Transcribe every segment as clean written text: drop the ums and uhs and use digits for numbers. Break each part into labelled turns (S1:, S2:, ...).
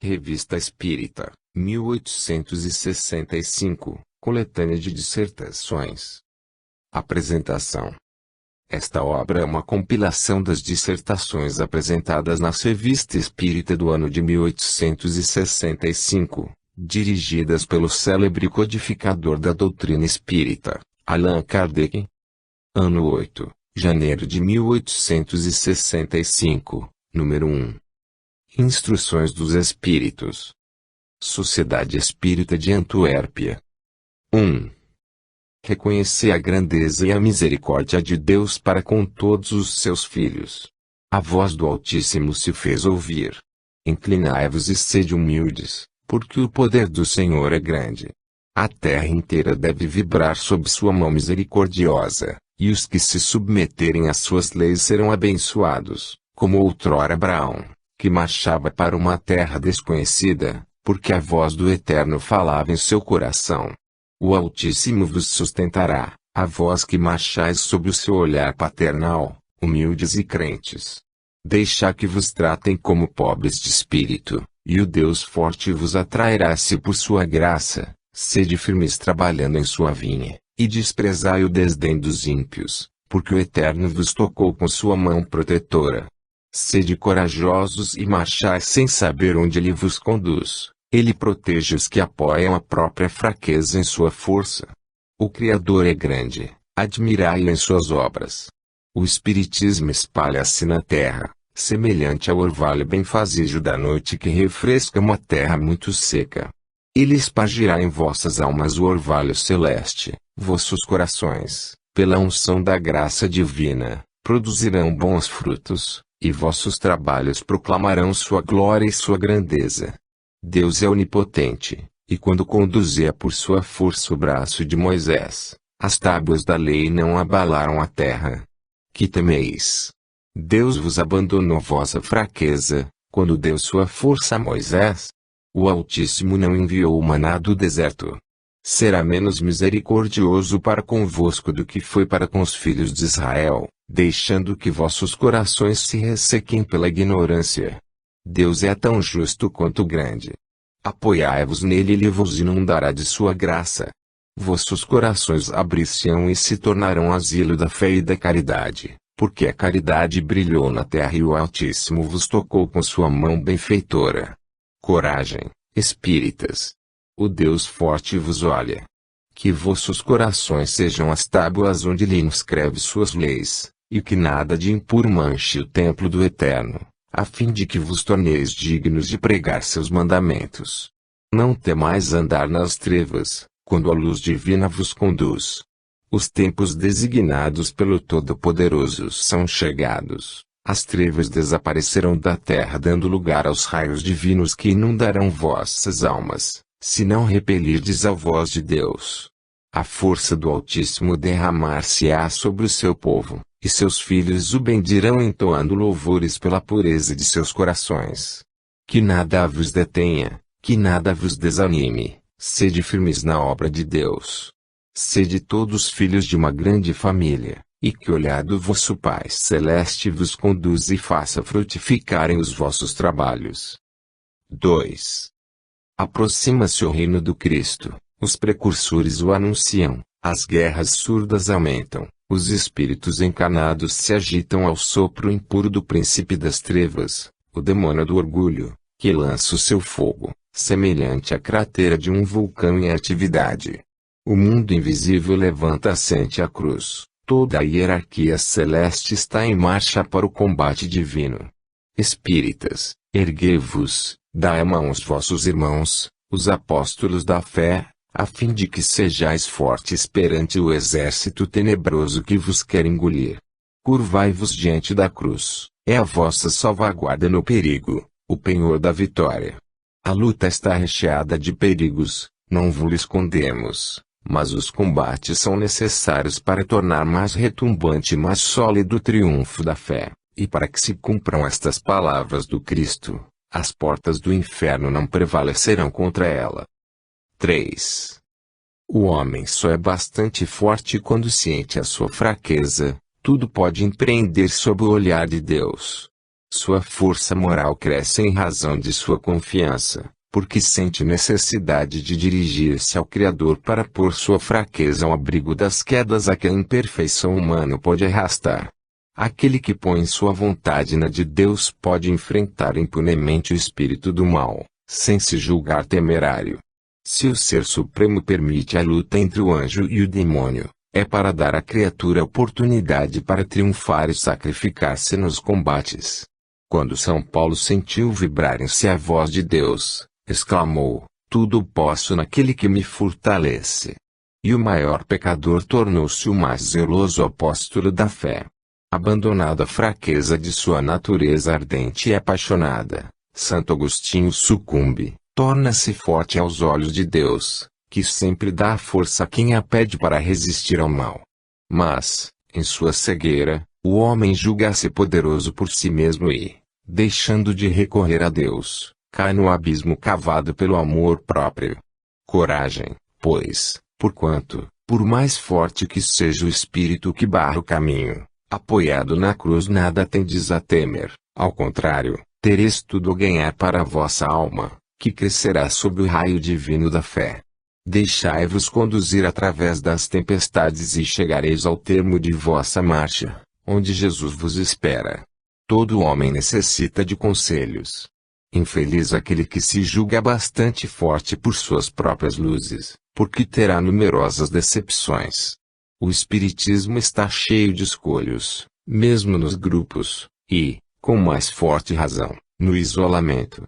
S1: Revista Espírita, 1865, coletânea de dissertações. Apresentação. Esta obra é uma compilação das dissertações apresentadas na Revista Espírita do ano de 1865, dirigidas pelo célebre codificador da doutrina espírita, Allan Kardec. Ano 8, janeiro de 1865, número 1. Instruções dos Espíritos. Sociedade Espírita de Antuérpia. 1. Reconhecer a grandeza e a misericórdia de Deus para com todos os seus filhos. A voz do Altíssimo se fez ouvir. Inclinai-vos e sede humildes, porque o poder do Senhor é grande. A terra inteira deve vibrar sob sua mão misericordiosa, e os que se submeterem às suas leis serão abençoados, como outrora Abraão, que marchava para uma terra desconhecida, porque a voz do Eterno falava em seu coração. O Altíssimo vos sustentará, a vós que marchais sob o seu olhar paternal, humildes e crentes. Deixai que vos tratem como pobres de espírito, e o Deus forte vos atrairá se por sua graça. Sede firmes trabalhando em sua vinha, e desprezai o desdém dos ímpios, porque o Eterno vos tocou com sua mão protetora. Sede corajosos e marchai sem saber onde ele vos conduz. Ele protege os que apoiam a própria fraqueza em sua força. O Criador é grande, admirai-o em suas obras. O Espiritismo espalha-se na terra, semelhante ao orvalho benfazejo da noite que refresca uma terra muito seca. Ele espargirá em vossas almas o orvalho celeste, vossos corações, pela unção da graça divina, produzirão bons frutos, e vossos trabalhos proclamarão sua glória e sua grandeza. Deus é onipotente, e quando conduzia por sua força o braço de Moisés, as tábuas da lei não abalaram a terra. Que temeis? Deus vos abandonou vossa fraqueza, quando deu sua força a Moisés? O Altíssimo não enviou o maná do deserto. Será menos misericordioso para convosco do que foi para com os filhos de Israel, deixando que vossos corações se ressequem pela ignorância. Deus é tão justo quanto grande. Apoiai-vos nele e ele vos inundará de sua graça. Vossos corações abrir-se-ão e se tornarão asilo da fé e da caridade, porque a caridade brilhou na terra e o Altíssimo vos tocou com sua mão benfeitora. Coragem, espíritas! O Deus forte vos olha. Que vossos corações sejam as tábuas onde ele inscreve suas leis, e que nada de impuro manche o templo do Eterno, a fim de que vos torneis dignos de pregar seus mandamentos. Não temais andar nas trevas, quando a luz divina vos conduz. Os tempos designados pelo Todo-Poderoso são chegados. As trevas desaparecerão da terra dando lugar aos raios divinos que inundarão vossas almas, se não repelirdes a voz de Deus. A força do Altíssimo derramar-se-á sobre o seu povo, e seus filhos o bendirão entoando louvores pela pureza de seus corações. Que nada vos detenha, que nada vos desanime, sede firmes na obra de Deus. Sede todos filhos de uma grande família. E que o olhar do vosso Pai Celeste vos conduza e faça frutificarem os vossos trabalhos. 2. Aproxima-se o reino do Cristo, os precursores o anunciam, as guerras surdas aumentam, os espíritos encarnados se agitam ao sopro impuro do príncipe das trevas, o demônio do orgulho, que lança o seu fogo, semelhante à cratera de um vulcão em atividade. O mundo invisível levanta-se ante a cruz. Toda a hierarquia celeste está em marcha para o combate divino. Espíritas, erguei-vos, dai a mão aos vossos irmãos, os apóstolos da fé, a fim de que sejais fortes perante o exército tenebroso que vos quer engolir. Curvai-vos diante da cruz, é a vossa salvaguarda no perigo, o penhor da vitória. A luta está recheada de perigos, não vos escondemos. Mas os combates são necessários para tornar mais retumbante e mais sólido o triunfo da fé, e para que se cumpram estas palavras do Cristo, as portas do inferno não prevalecerão contra ela. 3. O homem só é bastante forte quando ciente a sua fraqueza, tudo pode empreender sob o olhar de Deus. Sua força moral cresce em razão de sua confiança, porque sente necessidade de dirigir-se ao Criador para pôr sua fraqueza ao abrigo das quedas a que a imperfeição humana pode arrastar. Aquele que põe sua vontade na de Deus pode enfrentar impunemente o espírito do mal, sem se julgar temerário. Se o Ser Supremo permite a luta entre o anjo e o demônio, é para dar à criatura oportunidade para triunfar e sacrificar-se nos combates. Quando São Paulo sentiu vibrar em si a voz de Deus, exclamou: "Tudo posso naquele que me fortalece." E o maior pecador tornou-se o mais zeloso apóstolo da fé. Abandonada a fraqueza de sua natureza ardente e apaixonada, Santo Agostinho sucumbe, torna-se forte aos olhos de Deus, que sempre dá força a quem a pede para resistir ao mal. Mas, em sua cegueira, o homem julga-se poderoso por si mesmo e, deixando de recorrer a Deus, cai no abismo cavado pelo amor próprio. Coragem, pois, porquanto, por mais forte que seja o espírito que barra o caminho, apoiado na cruz nada tendes a temer, ao contrário, tereis tudo a ganhar para a vossa alma, que crescerá sob o raio divino da fé. Deixai-vos conduzir através das tempestades e chegareis ao termo de vossa marcha, onde Jesus vos espera. Todo homem necessita de conselhos. Infeliz aquele que se julga bastante forte por suas próprias luzes, porque terá numerosas decepções. O Espiritismo está cheio de escolhos, mesmo nos grupos, e, com mais forte razão, no isolamento.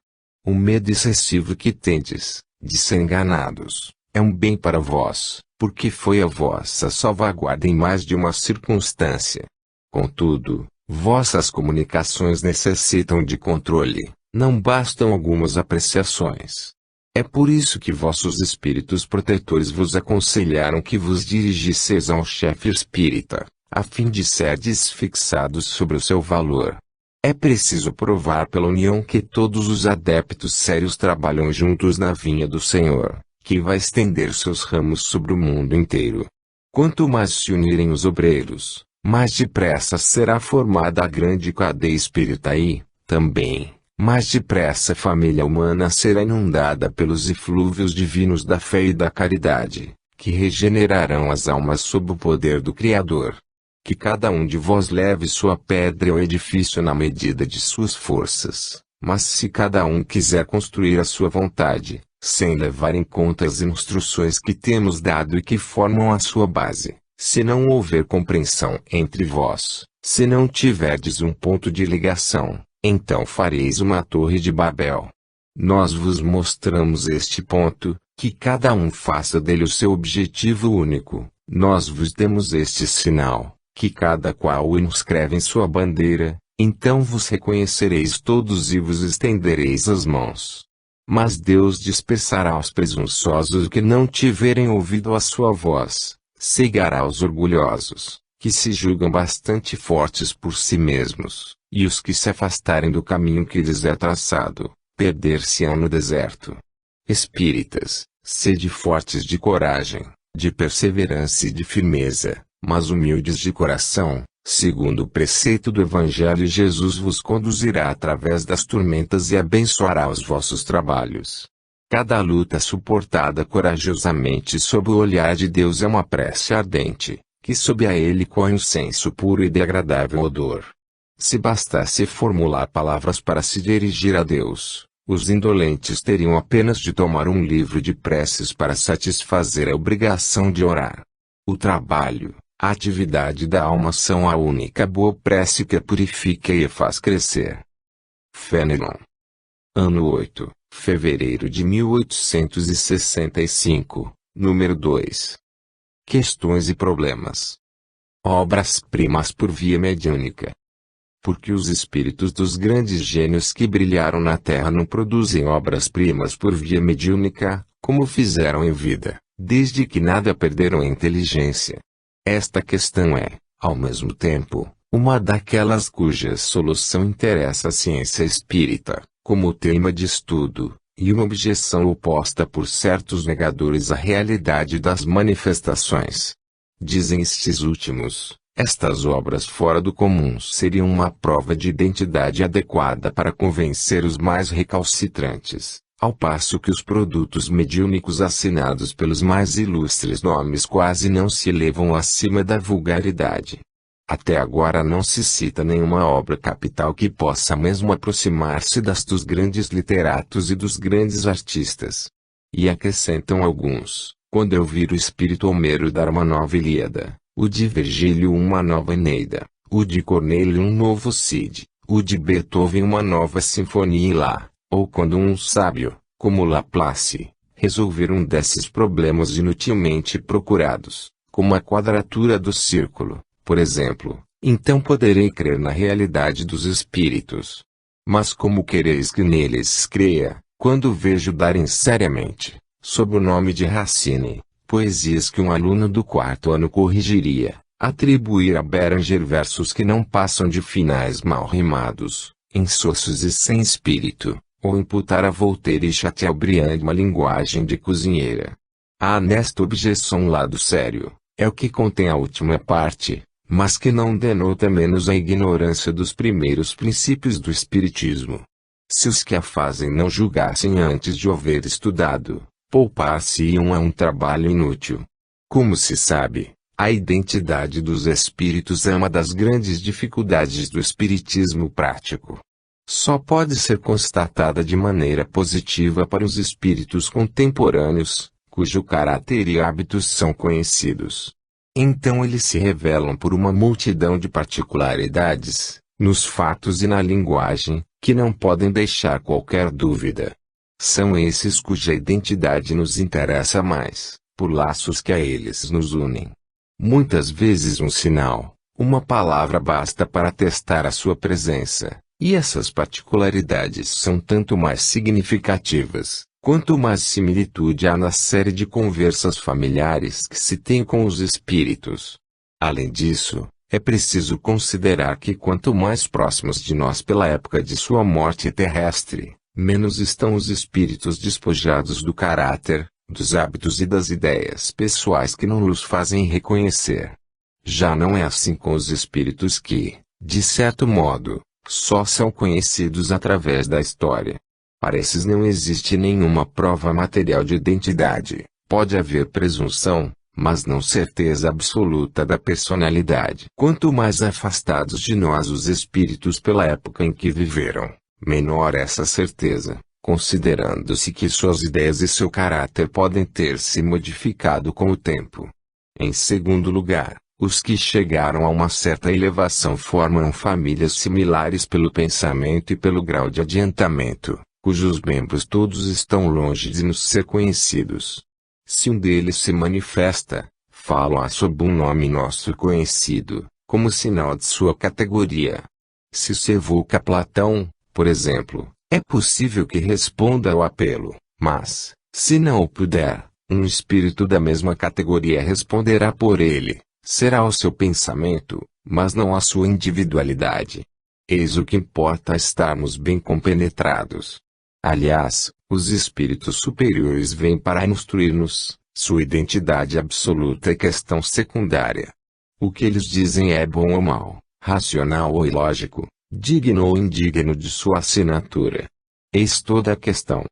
S1: O medo excessivo que tendes, de ser enganados, é um bem para vós, porque foi a vossa salvaguarda em mais de uma circunstância. Contudo, vossas comunicações necessitam de controle, não bastam algumas apreciações. É por isso que vossos espíritos protetores vos aconselharam que vos dirigisseis ao chefe espírita, a fim de serdes fixados sobre o seu valor. É preciso provar pela união que todos os adeptos sérios trabalham juntos na vinha do Senhor, que vai estender seus ramos sobre o mundo inteiro. Quanto mais se unirem os obreiros, mais depressa será formada a grande cadeia espírita e, também, mais depressa a família humana será inundada pelos eflúvios divinos da fé e da caridade, que regenerarão as almas sob o poder do Criador. Que cada um de vós leve sua pedra ao edifício na medida de suas forças, mas se cada um quiser construir a sua vontade, sem levar em conta as instruções que temos dado e que formam a sua base, se não houver compreensão entre vós, se não tiverdes um ponto de ligação, então fareis uma torre de Babel. Nós vos mostramos este ponto, que cada um faça dele o seu objetivo único. Nós vos demos este sinal, que cada qual o inscreve em sua bandeira, então vos reconhecereis todos e vos estendereis as mãos. Mas Deus dispersará os presunçosos que não tiverem ouvido a sua voz, cegará os orgulhosos, que se julgam bastante fortes por si mesmos, e os que se afastarem do caminho que lhes é traçado, perder-se-ão no deserto. Espíritas, sede fortes de coragem, de perseverança e de firmeza, mas humildes de coração, segundo o preceito do Evangelho. Jesus vos conduzirá através das tormentas e abençoará os vossos trabalhos. Cada luta suportada corajosamente sob o olhar de Deus é uma prece ardente, que sob a Ele corre um senso puro e de agradável odor. Se bastasse formular palavras para se dirigir a Deus, os indolentes teriam apenas de tomar um livro de preces para satisfazer a obrigação de orar. O trabalho, a atividade da alma são a única boa prece que a purifica e a faz crescer. Fenelon. Ano 8, fevereiro de 1865, número 2. Questões e problemas. Obras-primas por via mediúnica. Porque os espíritos dos grandes gênios que brilharam na Terra não produzem obras-primas por via mediúnica, como fizeram em vida, desde que nada perderam a inteligência? Esta questão é, ao mesmo tempo, uma daquelas cuja solução interessa a ciência espírita, como tema de estudo, e uma objeção oposta por certos negadores à realidade das manifestações. Dizem estes últimos, Estas obras fora do comum seriam uma prova de identidade adequada para convencer os mais recalcitrantes, ao passo que os produtos mediúnicos assinados pelos mais ilustres nomes quase não se elevam acima da vulgaridade. Até agora não se cita nenhuma obra capital que possa mesmo aproximar-se das dos grandes literatos e dos grandes artistas. E acrescentam alguns, quando eu vir o espírito Homero dar uma nova Ilíada, o de Virgílio uma nova Eneida, o de Cornélio um novo Cid, o de Beethoven uma nova Sinfonia e lá, ou quando um sábio, como Laplace, resolver um desses problemas inutilmente procurados, como a quadratura do círculo, por exemplo, então poderei crer na realidade dos espíritos. Mas como quereis que neles creia, quando vejo darem seriamente, sob o nome de Racine, poesias que um aluno do quarto ano corrigiria, atribuir a Béranger versos que não passam de finais mal rimados, insossos e sem espírito, ou imputar a Voltaire e Chateaubriand uma linguagem de cozinheira. Há nesta objeção um lado sério, é o que contém a última parte, mas que não denota menos a ignorância dos primeiros princípios do espiritismo. Se os que a fazem não julgassem antes de haver estudado, poupar-se-iam a um trabalho inútil. Como se sabe, a identidade dos espíritos é uma das grandes dificuldades do espiritismo prático. Só pode ser constatada de maneira positiva para os espíritos contemporâneos, cujo caráter e hábitos são conhecidos. Então eles se revelam por uma multidão de particularidades, nos fatos e na linguagem, que não podem deixar qualquer dúvida. São esses cuja identidade nos interessa mais, por laços que a eles nos unem. Muitas vezes um sinal, uma palavra basta para atestar a sua presença, e essas particularidades são tanto mais significativas, quanto mais similitude há na série de conversas familiares que se tem com os espíritos. Além disso, é preciso considerar que quanto mais próximos de nós pela época de sua morte terrestre, menos estão os espíritos despojados do caráter, dos hábitos e das ideias pessoais que não os fazem reconhecer. Já não é assim com os espíritos que, de certo modo, só são conhecidos através da história. Para esses não existe nenhuma prova material de identidade, pode haver presunção, mas não certeza absoluta da personalidade. Quanto mais afastados de nós os espíritos pela época em que viveram, menor essa certeza, considerando-se que suas ideias e seu caráter podem ter se modificado com o tempo. Em segundo lugar, os que chegaram a uma certa elevação formam famílias similares pelo pensamento e pelo grau de adiantamento, cujos membros todos estão longe de nos ser conhecidos. Se um deles se manifesta, fala sob um nome nosso conhecido, como sinal de sua categoria. Se se evoca Platão, por exemplo, é possível que responda ao apelo, mas, se não o puder, um espírito da mesma categoria responderá por ele. Será o seu pensamento, mas não a sua individualidade. Eis o que importa estarmos bem compenetrados. Aliás, os espíritos superiores vêm para instruir-nos, sua identidade absoluta é questão secundária. O que eles dizem é bom ou mal, racional ou ilógico, digno ou indigno de sua assinatura. Eis toda a questão.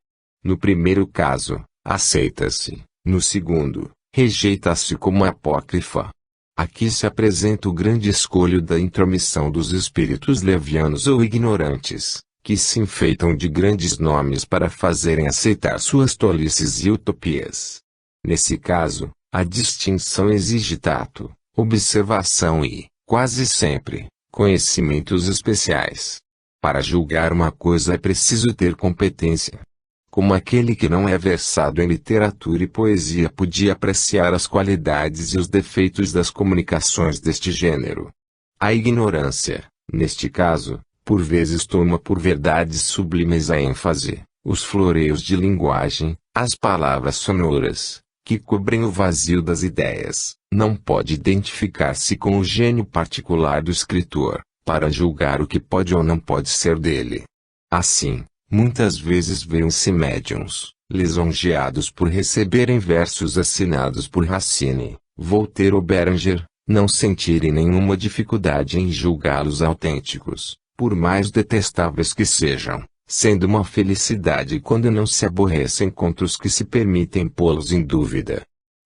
S1: No primeiro caso, aceita-se, no segundo, rejeita-se como apócrifa. Aqui se apresenta o grande escolho da intromissão dos espíritos levianos ou ignorantes, que se enfeitam de grandes nomes para fazerem aceitar suas tolices e utopias. Nesse caso, a distinção exige tato, observação e, quase sempre, conhecimentos especiais. Para julgar uma coisa é preciso ter competência. Como aquele que não é versado em literatura e poesia podia apreciar as qualidades e os defeitos das comunicações deste gênero. A ignorância, neste caso, por vezes toma por verdades sublimes a ênfase, os floreios de linguagem, as palavras sonoras, que cobrem o vazio das ideias, não pode identificar-se com o gênio particular do escritor, para julgar o que pode ou não pode ser dele. Assim, muitas vezes veem-se médiuns, lisonjeados por receberem versos assinados por Racine, Voltaire ou Béranger, não sentirem nenhuma dificuldade em julgá-los autênticos, por mais detestáveis que sejam, sendo uma felicidade quando não se aborrecem contra os que se permitem pô-los em dúvida.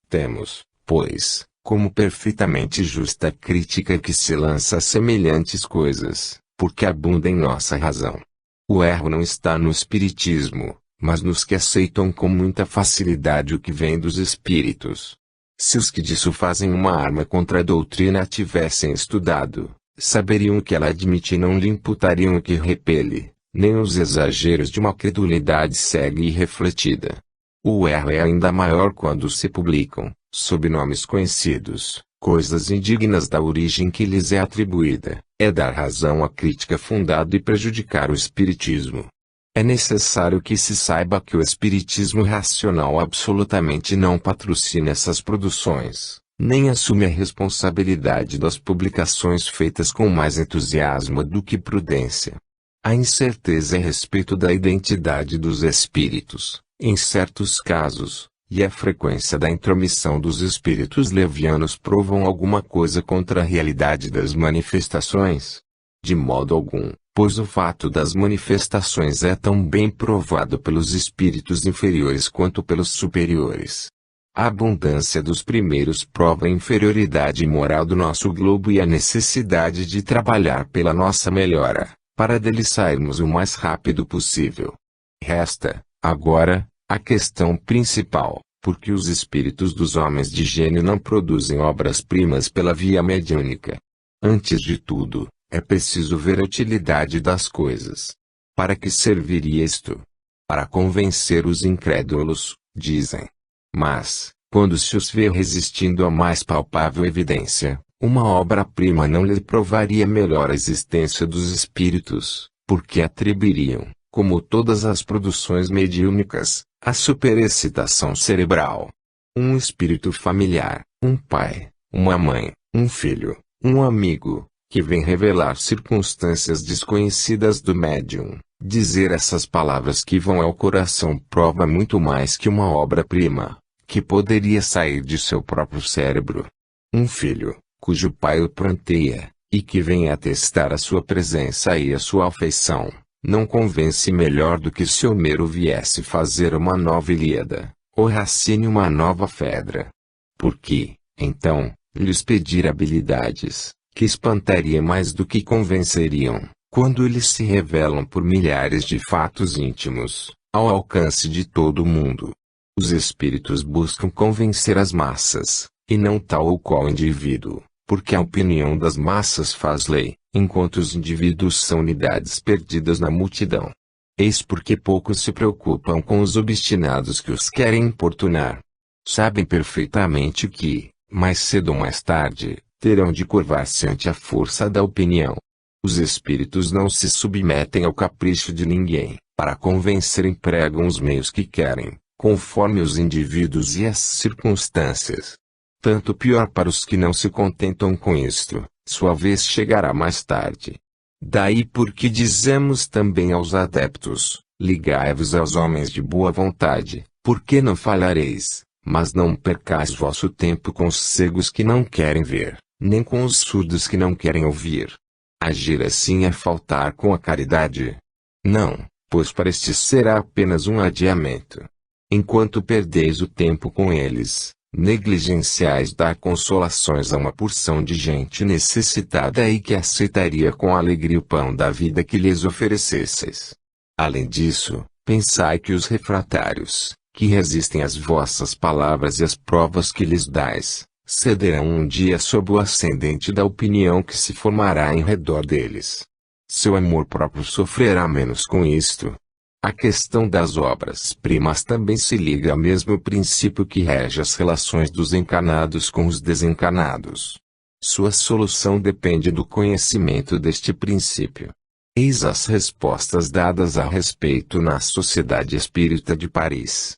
S1: Temos, pois, como perfeitamente justa a crítica que se lança a semelhantes coisas, porque abunda em nossa razão. O erro não está no espiritismo, mas nos que aceitam com muita facilidade o que vem dos espíritos. Se os que disso fazem uma arma contra a doutrina a tivessem estudado, saberiam o que ela admite e não lhe imputariam o que repele, nem os exageros de uma credulidade cega e irrefletida. O erro é ainda maior quando se publicam, sob nomes conhecidos, coisas indignas da origem que lhes é atribuída, é dar razão à crítica fundada e prejudicar o espiritismo. É necessário que se saiba que o espiritismo racional absolutamente não patrocina essas produções, nem assume a responsabilidade das publicações feitas com mais entusiasmo do que prudência. A incerteza a respeito da identidade dos espíritos, em certos casos, e a frequência da intromissão dos espíritos levianos provam alguma coisa contra a realidade das manifestações. De modo algum, pois o fato das manifestações é tão bem provado pelos espíritos inferiores quanto pelos superiores. A abundância dos primeiros prova a inferioridade moral do nosso globo e a necessidade de trabalhar pela nossa melhora, para dele sairmos o mais rápido possível. Resta, agora, a questão principal, porque os espíritos dos homens de gênio não produzem obras-primas pela via mediúnica. Antes de tudo, é preciso ver a utilidade das coisas. Para que serviria isto? Para convencer os incrédulos, dizem. Mas, quando se os vê resistindo à mais palpável evidência, uma obra-prima não lhe provaria melhor a existência dos espíritos, porque atribuiriam, como todas as produções mediúnicas, a superexcitação cerebral. Um espírito familiar, um pai, uma mãe, um filho, um amigo, que vem revelar circunstâncias desconhecidas do médium, dizer essas palavras que vão ao coração prova muito mais que uma obra-prima, que poderia sair de seu próprio cérebro. Um filho, cujo pai o pranteia, e que vem atestar a sua presença e a sua afeição, não convence melhor do que se Homero viesse fazer uma nova Ilíada, ou Racine uma nova Fedra. Porque, então, lhes pedir habilidades, que espantaria mais do que convenceriam, quando eles se revelam por milhares de fatos íntimos, ao alcance de todo o mundo. Os espíritos buscam convencer as massas, e não tal ou qual indivíduo, porque a opinião das massas faz lei, enquanto os indivíduos são unidades perdidas na multidão. Eis porque poucos se preocupam com os obstinados que os querem importunar. Sabem perfeitamente que, mais cedo ou mais tarde, terão de curvar-se ante a força da opinião. Os espíritos não se submetem ao capricho de ninguém, para convencer empregam os meios que querem, conforme os indivíduos e as circunstâncias. Tanto pior para os que não se contentam com isto, sua vez chegará mais tarde. Daí porque dizemos também aos adeptos, ligai-vos aos homens de boa vontade, porque não falhareis, mas não percais vosso tempo com os cegos que não querem ver, nem com os surdos que não querem ouvir. Agir assim é faltar com a caridade. Não, pois para estes será apenas um adiamento. Enquanto perdeis o tempo com eles, negligenciais dar consolações a uma porção de gente necessitada e que aceitaria com alegria o pão da vida que lhes oferecesseis. Além disso, pensai que os refratários, que resistem às vossas palavras e às provas que lhes dais, cederão um dia sob o ascendente da opinião que se formará em redor deles. Seu amor próprio sofrerá menos com isto. A questão das obras-primas também se liga ao mesmo princípio que rege as relações dos encarnados com os desencarnados. Sua solução depende do conhecimento deste princípio. Eis as respostas dadas a respeito na Sociedade Espírita de Paris.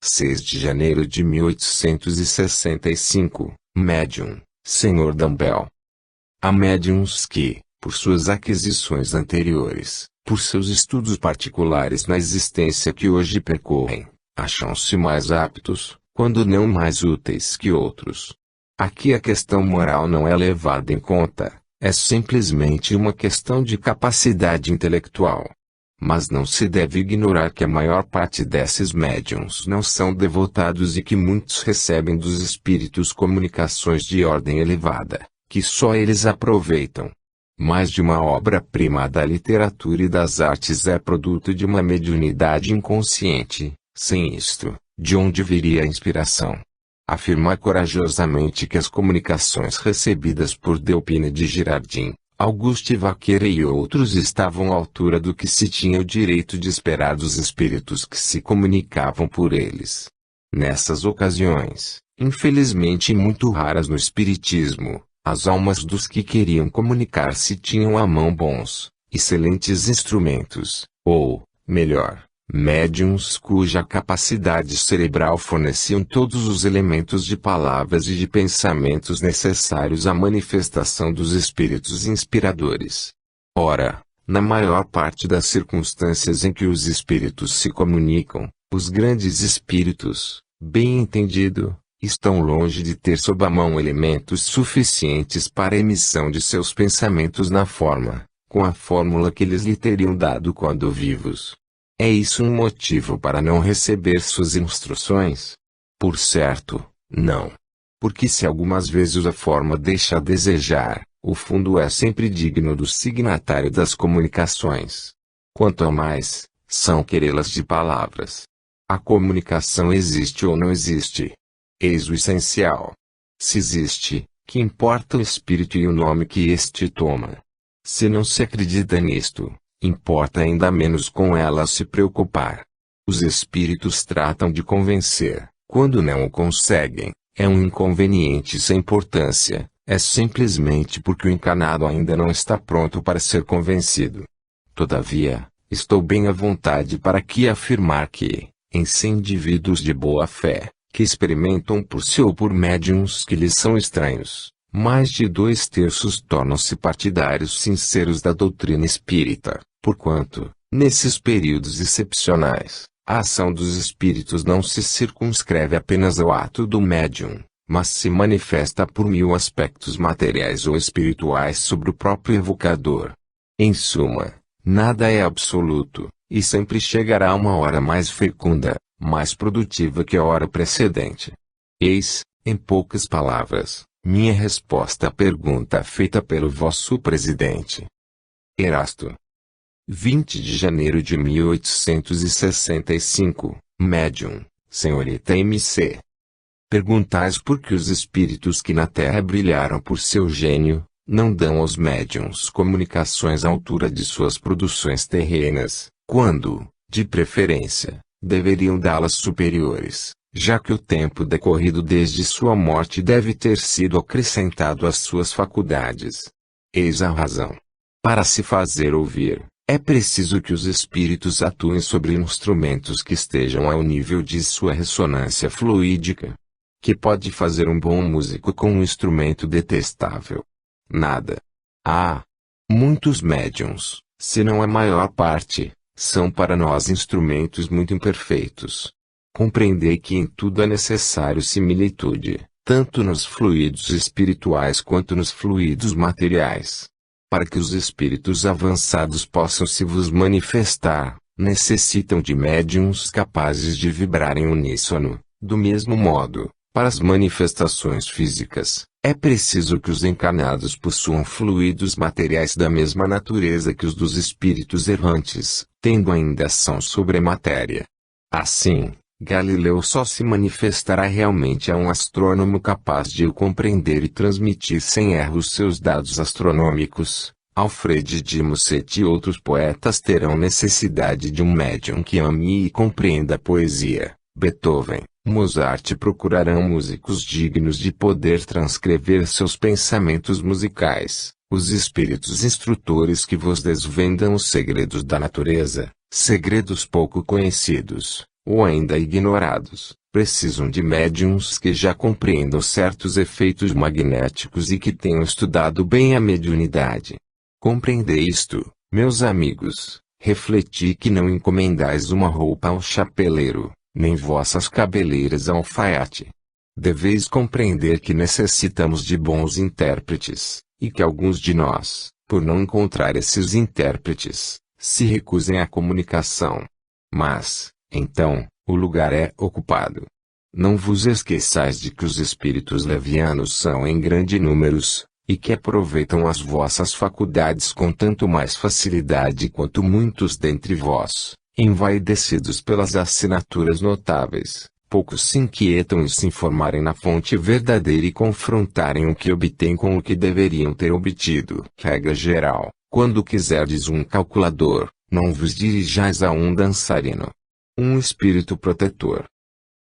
S1: 6 de janeiro de 1865, Médium, Sr. Dumbel. Há médiums que, por suas aquisições anteriores, por seus estudos particulares na existência que hoje percorrem, acham-se mais aptos, quando não mais úteis que outros. Aqui a questão moral não é levada em conta, é simplesmente uma questão de capacidade intelectual. Mas não se deve ignorar que a maior parte desses médiuns não são devotados e que muitos recebem dos espíritos comunicações de ordem elevada, que só eles aproveitam. Mais de uma obra-prima da literatura e das artes é produto de uma mediunidade inconsciente. Sem isto, de onde viria a inspiração? Afirmar corajosamente que as comunicações recebidas por Delpine de Girardin, Auguste Vaqueira e outros estavam à altura do que se tinha o direito de esperar dos espíritos que se comunicavam por eles. Nessas ocasiões, infelizmente muito raras no espiritismo, as almas dos que queriam comunicar-se tinham à mão bons, excelentes instrumentos, ou, melhor, médiuns cuja capacidade cerebral forneciam todos os elementos de palavras e de pensamentos necessários à manifestação dos espíritos inspiradores. Ora, na maior parte das circunstâncias em que os espíritos se comunicam, os grandes espíritos, bem entendido, estão longe de ter sob a mão elementos suficientes para a emissão de seus pensamentos na forma, com a fórmula que eles lhe teriam dado quando vivos. É isso um motivo para não receber suas instruções? Por certo, não. Porque se algumas vezes a forma deixa a desejar, o fundo é sempre digno do signatário das comunicações. Quanto a mais, são querelas de palavras. A comunicação existe ou não existe? Eis o essencial. Se existe, que importa o espírito e o nome que este toma? Se não se acredita nisto, importa ainda menos com ela se preocupar. Os espíritos tratam de convencer, quando não o conseguem, é um inconveniente sem importância, é simplesmente porque o encarnado ainda não está pronto para ser convencido. Todavia, estou bem à vontade para aqui afirmar que, em 100 indivíduos de boa fé, que experimentam por si ou por médiuns que lhes são estranhos, mais de 2/3 tornam-se partidários sinceros da doutrina espírita, porquanto, nesses períodos excepcionais, a ação dos espíritos não se circunscreve apenas ao ato do médium, mas se manifesta por 1000 aspectos materiais ou espirituais sobre o próprio evocador. Em suma, nada é absoluto, e sempre chegará uma hora mais fecunda, mais produtiva que a hora precedente. Eis, em poucas palavras, minha resposta à pergunta feita pelo vosso presidente. Erasto. 20 de janeiro de 1865, Médium, senhorita MC. Perguntais por que os espíritos que na Terra brilharam por seu gênio, não dão aos médiuns comunicações à altura de suas produções terrenas, quando, de preferência, deveriam dá-las superiores, já que o tempo decorrido desde sua morte deve ter sido acrescentado às suas faculdades. Eis a razão. Para se fazer ouvir, é preciso que os espíritos atuem sobre instrumentos que estejam ao nível de sua ressonância fluídica. Que pode fazer um bom músico com um instrumento detestável? Nada. Muitos médiuns, se não a maior parte, são para nós instrumentos muito imperfeitos. Compreendei que em tudo é necessário similitude, tanto nos fluidos espirituais quanto nos fluidos materiais. Para que os espíritos avançados possam se vos manifestar, necessitam de médiuns capazes de vibrar em uníssono. Do mesmo modo, para as manifestações físicas, é preciso que os encarnados possuam fluidos materiais da mesma natureza que os dos espíritos errantes, tendo ainda ação sobre a matéria. Assim, Galileu só se manifestará realmente a um astrônomo capaz de o compreender e transmitir sem erro os seus dados astronômicos. Alfred de Musset e outros poetas terão necessidade de um médium que ame e compreenda a poesia. Beethoven, Mozart procurarão músicos dignos de poder transcrever seus pensamentos musicais. Os espíritos instrutores que vos desvendam os segredos da natureza, segredos pouco conhecidos, ou ainda ignorados, precisam de médiuns que já compreendam certos efeitos magnéticos e que tenham estudado bem a mediunidade. Compreendei isto, meus amigos, refleti que não encomendais uma roupa ao chapeleiro, nem vossas cabeleiras ao alfaiate. deveis compreender que necessitamos de bons intérpretes, e que alguns de nós, por não encontrar esses intérpretes, se recusem à comunicação. Mas, então, o lugar é ocupado. Não vos esqueçais de que os espíritos levianos são em grande números, e que aproveitam as vossas faculdades com tanto mais facilidade quanto muitos dentre vós, envaidecidos pelas assinaturas notáveis, poucos se inquietam em se informarem na fonte verdadeira e confrontarem o que obtêm com o que deveriam ter obtido. Regra geral: quando quiserdes um calculador, não vos dirijais a um dançarino. Um espírito protetor.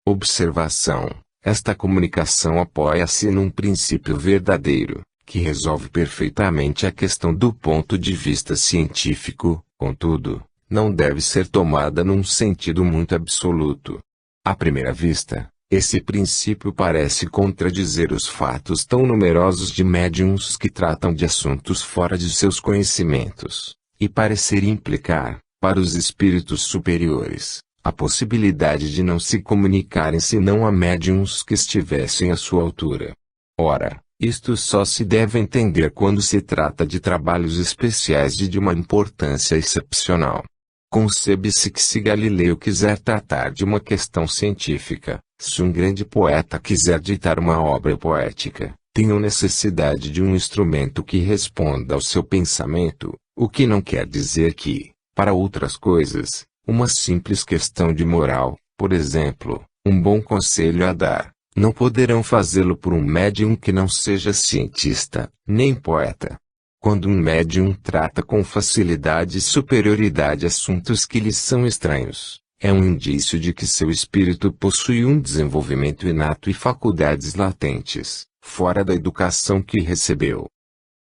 S1: Observação: esta comunicação apoia-se num princípio verdadeiro, que resolve perfeitamente a questão do ponto de vista científico, contudo, não deve ser tomada num sentido muito absoluto. À primeira vista, esse princípio parece contradizer os fatos tão numerosos de médiuns que tratam de assuntos fora de seus conhecimentos, e parecer implicar, para os espíritos superiores, a possibilidade de não se comunicarem senão a médiuns que estivessem à sua altura. Ora, isto só se deve entender quando se trata de trabalhos especiais e de uma importância excepcional. Concebe-se que se Galileu quiser tratar de uma questão científica, se um grande poeta quiser ditar uma obra poética, tenham necessidade de um instrumento que responda ao seu pensamento, o que não quer dizer que, para outras coisas, uma simples questão de moral, por exemplo, um bom conselho a dar, não poderão fazê-lo por um médium que não seja cientista, nem poeta. Quando um médium trata com facilidade e superioridade assuntos que lhe são estranhos, é um indício de que seu espírito possui um desenvolvimento inato e faculdades latentes, fora da educação que recebeu.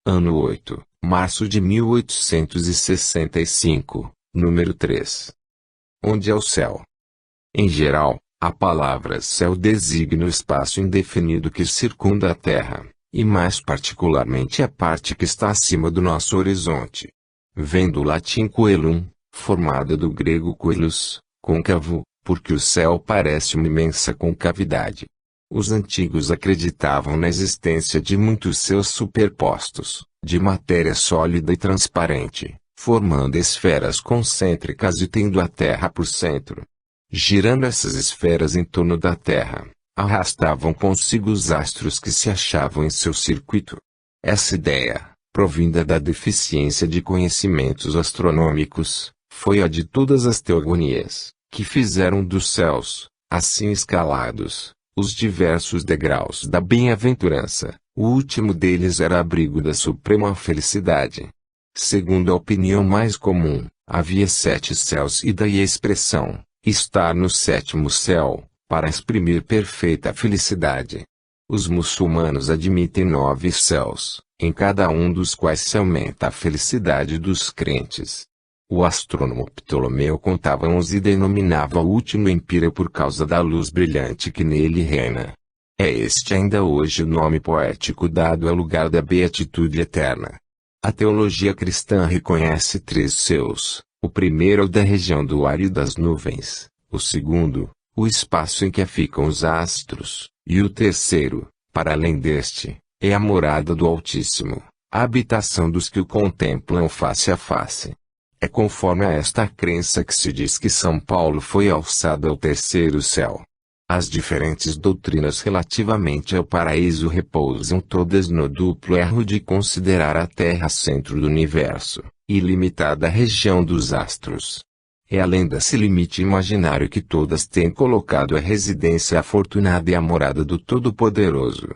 S1: Ano 8, março de 1865, número 3. Onde é o céu? Em geral, a palavra céu designa o espaço indefinido que circunda a Terra, e mais particularmente a parte que está acima do nosso horizonte. Vem do latim coelum, formada do grego coelos, côncavo, porque o céu parece uma imensa concavidade. Os antigos acreditavam na existência de muitos céus superpostos, de matéria sólida e transparente, formando esferas concêntricas e tendo a Terra por centro. Girando essas esferas em torno da Terra, arrastavam consigo os astros que se achavam em seu circuito. Essa ideia, provinda da deficiência de conhecimentos astronômicos, foi a de todas as teogonias, que fizeram dos céus, assim escalados, os diversos degraus da bem-aventurança. O último deles era abrigo da suprema felicidade. Segundo a opinião mais comum, havia 7 céus e daí a expressão estar no 7º céu, para exprimir perfeita felicidade. Os muçulmanos admitem 9 céus, em cada um dos quais se aumenta a felicidade dos crentes. O astrônomo Ptolomeu contava 11 e denominava o último Empira por causa da luz brilhante que nele reina. É este ainda hoje o nome poético dado ao lugar da beatitude eterna. A teologia cristã reconhece 3 céus. O primeiro é o da região do ar e das nuvens, o segundo, o espaço em que ficam os astros, e o terceiro, para além deste, é a morada do Altíssimo, a habitação dos que o contemplam face a face. É conforme a esta crença que se diz que São Paulo foi alçado ao 3º céu. As diferentes doutrinas relativamente ao paraíso repousam todas no duplo erro de considerar a Terra centro do universo, e limitada à região dos astros. É além desse limite imaginário que todas têm colocado a residência afortunada e a morada do Todo-Poderoso.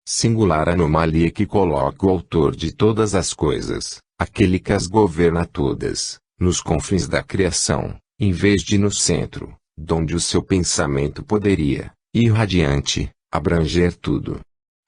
S1: Singular anomalia que coloca o autor de todas as coisas, aquele que as governa todas, nos confins da criação, em vez de no centro, donde o seu pensamento poderia, irradiante, abranger tudo.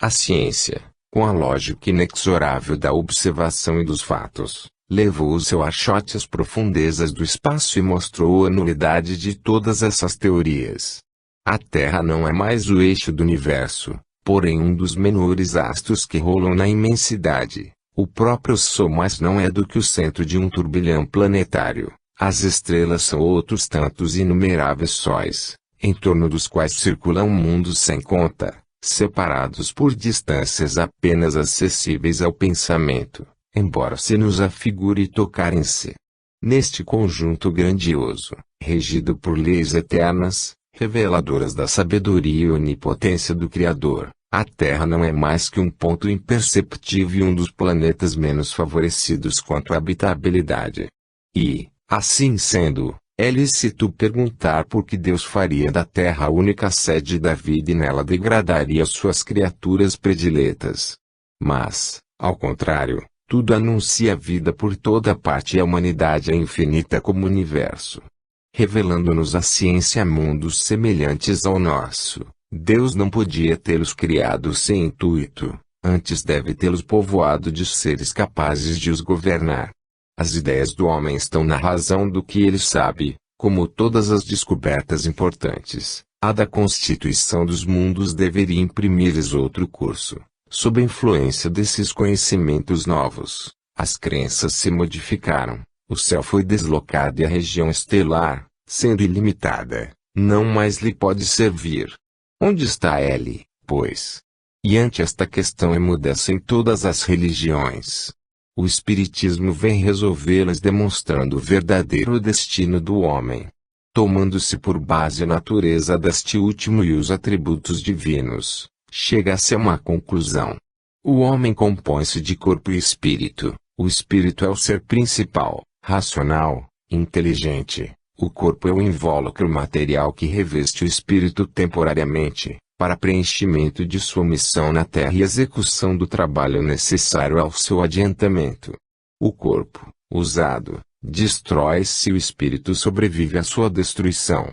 S1: A ciência, com a lógica inexorável da observação e dos fatos, levou o seu achote às profundezas do espaço e mostrou a nulidade de todas essas teorias. A Terra não é mais o eixo do universo, porém um dos menores astros que rolam na imensidade. O próprio Sol mais não é do que o centro de um turbilhão planetário. As estrelas são outros tantos inumeráveis sóis, em torno dos quais circulam mundos sem conta, separados por distâncias apenas acessíveis ao pensamento, embora se nos afigure tocarem-se. Neste conjunto grandioso, regido por leis eternas, reveladoras da sabedoria e onipotência do Criador, a Terra não é mais que um ponto imperceptível e um dos planetas menos favorecidos quanto à habitabilidade. E, assim sendo, é lícito perguntar por que Deus faria da Terra a única sede da vida e nela degradaria suas criaturas prediletas. Mas, ao contrário, tudo anuncia vida por toda parte e a humanidade é infinita como o universo. Revelando-nos a ciência mundos semelhantes ao nosso, Deus não podia tê-los criado sem intuito, antes deve tê-los povoado de seres capazes de os governar. As ideias do homem estão na razão do que ele sabe, como todas as descobertas importantes. A da constituição dos mundos deveria imprimir-lhes outro curso. Sob a influência desses conhecimentos novos, as crenças se modificaram, o céu foi deslocado e a região estelar, sendo ilimitada, não mais lhe pode servir. Onde está ele, pois? E ante esta questão emudecem todas as religiões. O Espiritismo vem resolvê-las demonstrando o verdadeiro destino do homem. Tomando-se por base a natureza deste último e os atributos divinos, chega-se a uma conclusão. O homem compõe-se de corpo e espírito. O espírito é o ser principal, racional, inteligente. O corpo é o invólucro material que reveste o espírito temporariamente, para preenchimento de sua missão na Terra e execução do trabalho necessário ao seu adiantamento. O corpo, usado, destrói-se e o espírito sobrevive à sua destruição.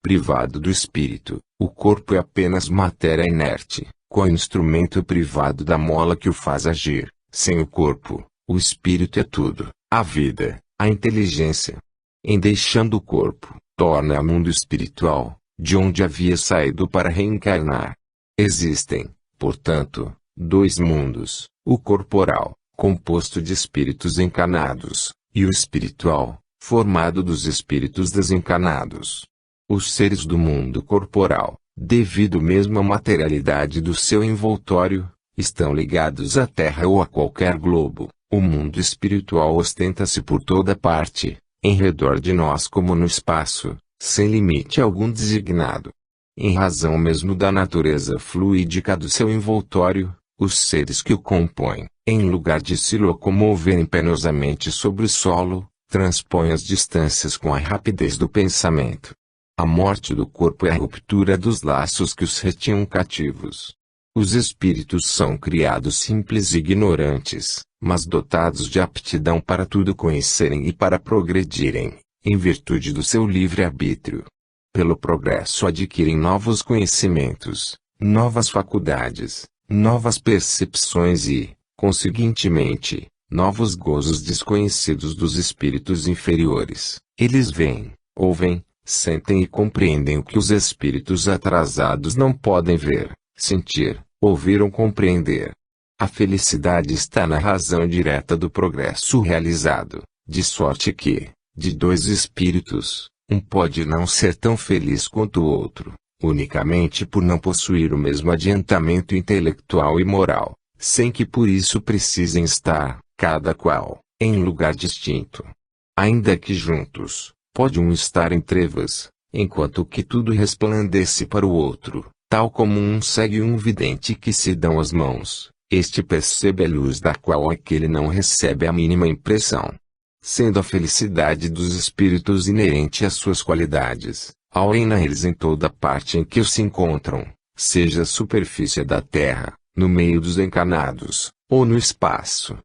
S1: Privado do espírito, o corpo é apenas matéria inerte, com o instrumento privado da mola que o faz agir. Sem o corpo, o espírito é tudo, a vida, a inteligência. Em deixando o corpo, torna ao mundo espiritual, de onde havia saído para reencarnar. Existem, portanto, dois mundos, o corporal, composto de espíritos encarnados, e o espiritual, formado dos espíritos desencarnados. Os seres do mundo corporal, devido mesmo à materialidade do seu envoltório, estão ligados à Terra ou a qualquer globo. O mundo espiritual ostenta-se por toda parte, em redor de nós como no espaço, sem limite algum designado. Em razão mesmo da natureza fluídica do seu envoltório, os seres que o compõem, em lugar de se locomoverem penosamente sobre o solo, transpõem as distâncias com a rapidez do pensamento. A morte do corpo é a ruptura dos laços que os retinham cativos. Os espíritos são criados simples e ignorantes, mas dotados de aptidão para tudo conhecerem e para progredirem, em virtude do seu livre-arbítrio. Pelo progresso adquirem novos conhecimentos, novas faculdades, novas percepções e, conseguintemente, novos gozos desconhecidos dos espíritos inferiores. Eles veem, ouvem, sentem e compreendem o que os espíritos atrasados não podem ver, sentir, ouvir ou compreender. A felicidade está na razão direta do progresso realizado, de sorte que, de dois espíritos, um pode não ser tão feliz quanto o outro, unicamente por não possuir o mesmo adiantamento intelectual e moral, sem que por isso precisem estar, cada qual, em lugar distinto. Ainda que juntos, pode um estar em trevas, enquanto que tudo resplandece para o outro, tal como um cego e um vidente que se dão as mãos, este percebe a luz da qual aquele não recebe a mínima impressão. Sendo a felicidade dos espíritos inerente às suas qualidades, reina eles em toda parte em que se encontram, seja a superfície da terra, no meio dos encarnados, ou no espaço.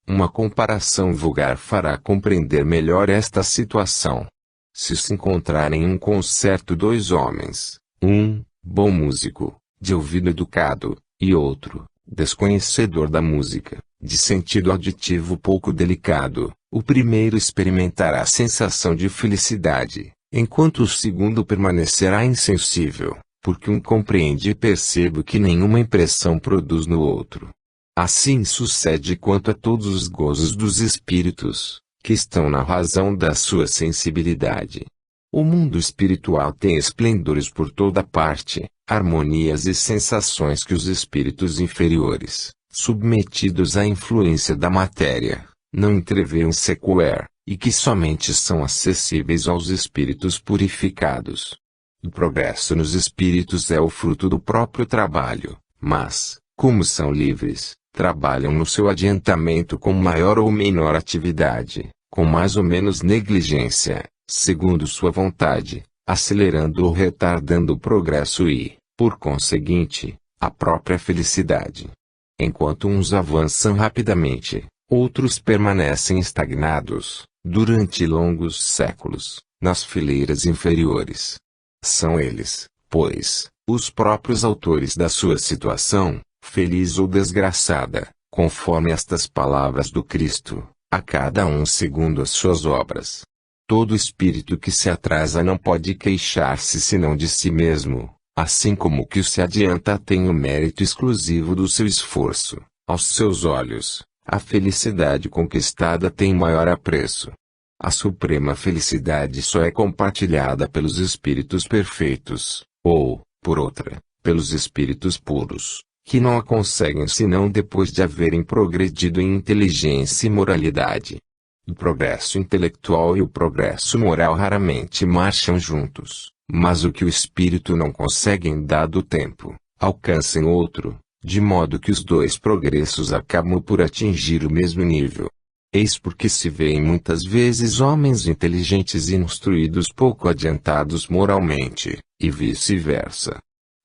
S1: Uma comparação vulgar fará compreender melhor esta situação. Se se encontrarem em um concerto dois homens, um, bom músico, de ouvido educado, e outro, desconhecedor da música, de sentido auditivo pouco delicado, o primeiro experimentará a sensação de felicidade, enquanto o segundo permanecerá insensível, porque um compreende e percebe que nenhuma impressão produz no outro. Assim sucede quanto a todos os gozos dos espíritos, que estão na razão da sua sensibilidade. O mundo espiritual tem esplendores por toda parte, harmonias e sensações que os espíritos inferiores, submetidos à influência da matéria, não entreveem sequer, e que somente são acessíveis aos espíritos purificados. O progresso nos espíritos é o fruto do próprio trabalho, mas, como são livres, trabalham no seu adiantamento com maior ou menor atividade, com mais ou menos negligência, segundo sua vontade, acelerando ou retardando o progresso e, por conseguinte, a própria felicidade. Enquanto uns avançam rapidamente, outros permanecem estagnados, durante longos séculos, nas fileiras inferiores. São eles, pois, os próprios autores da sua situação, feliz ou desgraçada, conforme estas palavras do Cristo, a cada um segundo as suas obras. Todo espírito que se atrasa não pode queixar-se senão de si mesmo, assim como o que se adianta tem o mérito exclusivo do seu esforço. Aos seus olhos, a felicidade conquistada tem maior apreço. A suprema felicidade só é compartilhada pelos espíritos perfeitos, ou, por outra, pelos espíritos puros, que não a conseguem senão depois de haverem progredido em inteligência e moralidade. O progresso intelectual e o progresso moral raramente marcham juntos, mas o que o espírito não consegue em dado tempo, alcança em outro, de modo que os dois progressos acabam por atingir o mesmo nível. Eis porque se vêem muitas vezes homens inteligentes e instruídos pouco adiantados moralmente, e vice-versa.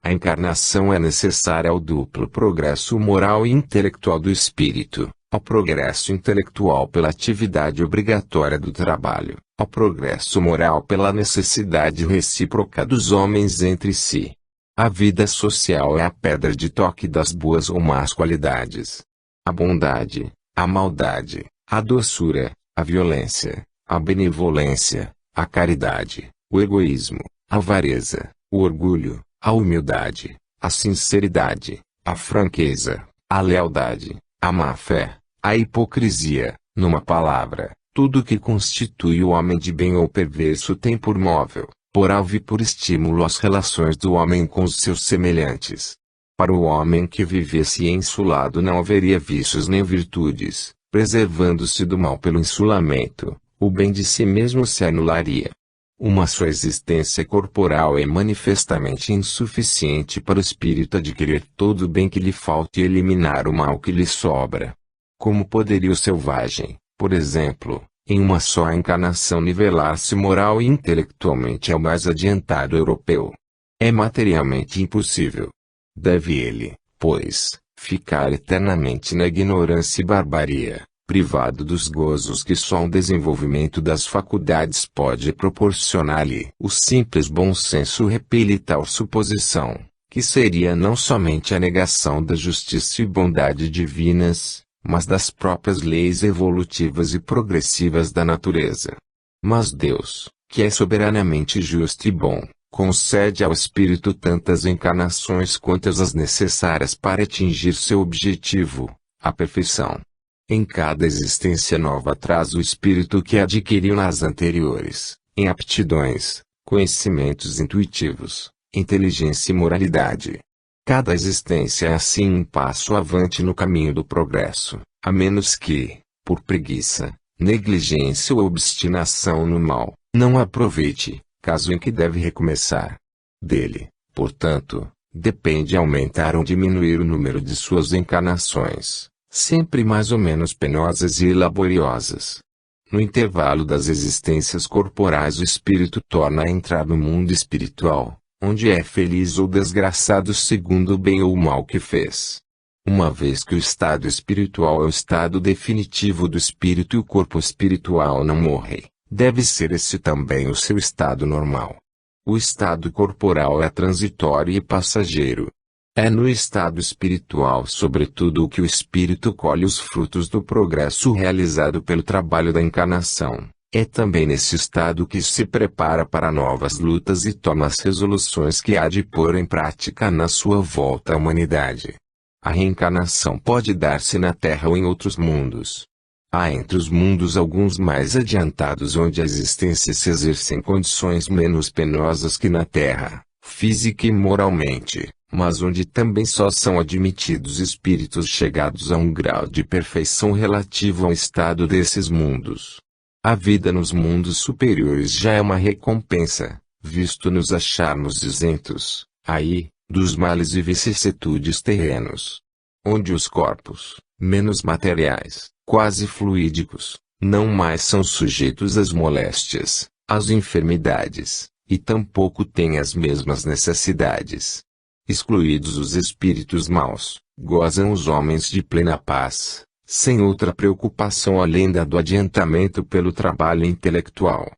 S1: A encarnação é necessária ao duplo progresso moral e intelectual do espírito, ao progresso intelectual pela atividade obrigatória do trabalho, ao progresso moral pela necessidade recíproca dos homens entre si. A vida social é a pedra de toque das boas ou más qualidades. A bondade, a maldade, a doçura, a violência, a benevolência, a caridade, o egoísmo, a avareza, o orgulho, a humildade, a sinceridade, a franqueza, a lealdade, a má-fé, a hipocrisia, numa palavra, tudo que constitui o homem de bem ou perverso tem por móvel, por alvo e por estímulo as relações do homem com os seus semelhantes. Para o homem que vivesse insulado não haveria vícios nem virtudes, preservando-se do mal pelo insulamento, o bem de si mesmo se anularia. Uma só existência corporal é manifestamente insuficiente para o espírito adquirir todo o bem que lhe falta e eliminar o mal que lhe sobra. Como poderia o selvagem, por exemplo, em uma só encarnação nivelar-se moral e intelectualmente ao mais adiantado europeu? É materialmente impossível. Deve ele, pois, ficar eternamente na ignorância e barbaria, privado dos gozos que só um desenvolvimento das faculdades pode proporcionar-lhe. O simples bom senso repele tal suposição, que seria não somente a negação da justiça e bondade divinas, mas das próprias leis evolutivas e progressivas da natureza. Mas Deus, que é soberanamente justo e bom, concede ao espírito tantas encarnações quantas as necessárias para atingir seu objetivo, a perfeição. Em cada existência nova traz o espírito que adquiriu nas anteriores, em aptidões, conhecimentos intuitivos, inteligência e moralidade. Cada existência é assim um passo avante no caminho do progresso, a menos que, por preguiça, negligência ou obstinação no mal, não aproveite, caso em que deve recomeçar. Dele, portanto, depende aumentar ou diminuir o número de suas encarnações, sempre mais ou menos penosas e laboriosas. No intervalo das existências corporais o espírito torna a entrar no mundo espiritual, onde é feliz ou desgraçado segundo o bem ou o mal que fez. Uma vez que o estado espiritual é o estado definitivo do espírito e o corpo espiritual não morre, deve ser esse também o seu estado normal. O estado corporal é transitório e passageiro. É no estado espiritual sobretudo que o espírito colhe os frutos do progresso realizado pelo trabalho da encarnação. É também nesse estado que se prepara para novas lutas e toma as resoluções que há de pôr em prática na sua volta à humanidade. A reencarnação pode dar-se na Terra ou em outros mundos. Há entre os mundos alguns mais adiantados onde a existência se exerce em condições menos penosas que na Terra, física e moralmente, mas onde também só são admitidos espíritos chegados a um grau de perfeição relativo ao estado desses mundos. A vida nos mundos superiores já é uma recompensa, visto nos acharmos isentos, aí, dos males e vicissitudes terrenos. Onde os corpos, menos materiais, quase fluídicos, não mais são sujeitos às moléstias, às enfermidades, e tampouco têm as mesmas necessidades. Excluídos os espíritos maus, gozam os homens de plena paz, sem outra preocupação além da do adiantamento pelo trabalho intelectual.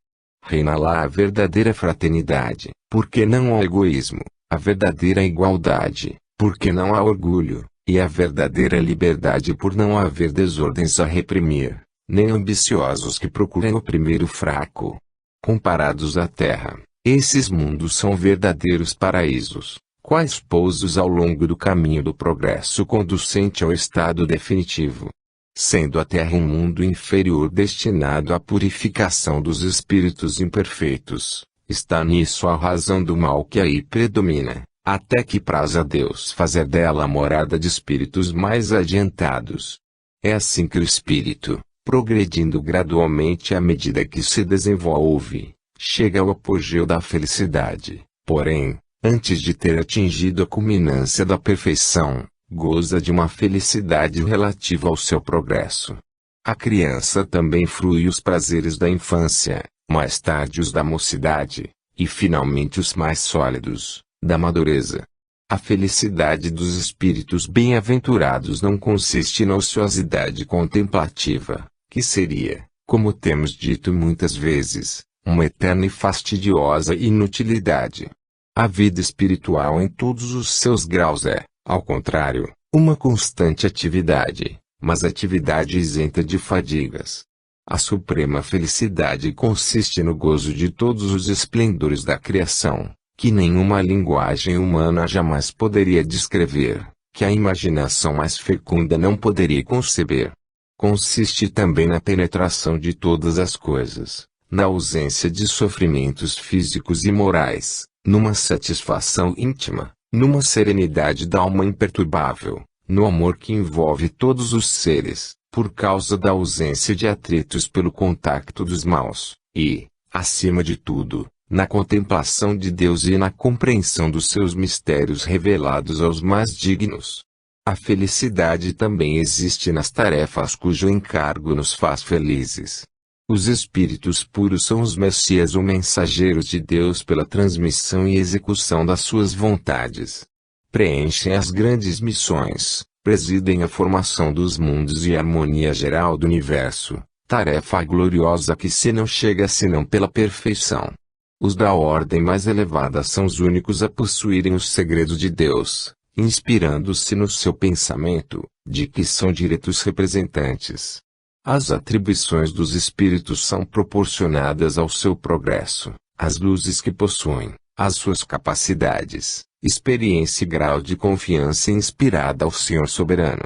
S1: Reina lá a verdadeira fraternidade, porque não há egoísmo, a verdadeira igualdade, porque não há orgulho, e a verdadeira liberdade por não haver desordens a reprimir, nem ambiciosos que procurem oprimir o fraco. Comparados à terra, esses mundos são verdadeiros paraísos, quais pousos ao longo do caminho do progresso conducente ao estado definitivo. Sendo a terra um mundo inferior destinado à purificação dos espíritos imperfeitos, está nisso a razão do mal que aí predomina, até que praza a Deus fazer dela a morada de espíritos mais adiantados. É assim que o espírito, progredindo gradualmente à medida que se desenvolve, chega ao apogeu da felicidade, porém, antes de ter atingido a culminância da perfeição, goza de uma felicidade relativa ao seu progresso. A criança também frui os prazeres da infância, mais tarde os da mocidade, e finalmente os mais sólidos, da madureza. A felicidade dos espíritos bem-aventurados não consiste na ociosidade contemplativa, que seria, como temos dito muitas vezes, uma eterna e fastidiosa inutilidade. A vida espiritual em todos os seus graus é, ao contrário, uma constante atividade, mas atividade isenta de fadigas. A suprema felicidade consiste no gozo de todos os esplendores da criação, que nenhuma linguagem humana jamais poderia descrever, que a imaginação mais fecunda não poderia conceber. Consiste também na penetração de todas as coisas, na ausência de sofrimentos físicos e morais, numa satisfação íntima, numa serenidade da alma imperturbável, no amor que envolve todos os seres, por causa da ausência de atritos pelo contacto dos maus, e, acima de tudo, na contemplação de Deus e na compreensão dos seus mistérios revelados aos mais dignos. A felicidade também existe nas tarefas cujo encargo nos faz felizes. Os espíritos puros são os messias ou mensageiros de Deus pela transmissão e execução das suas vontades. Preenchem as grandes missões, presidem a formação dos mundos e a harmonia geral do universo, tarefa gloriosa que se não chega senão pela perfeição. Os da ordem mais elevada são os únicos a possuírem os segredos de Deus, inspirando-se no seu pensamento, de que são diretos representantes. As atribuições dos espíritos são proporcionadas ao seu progresso, às luzes que possuem, às suas capacidades, experiência e grau de confiança inspirada ao Senhor soberano.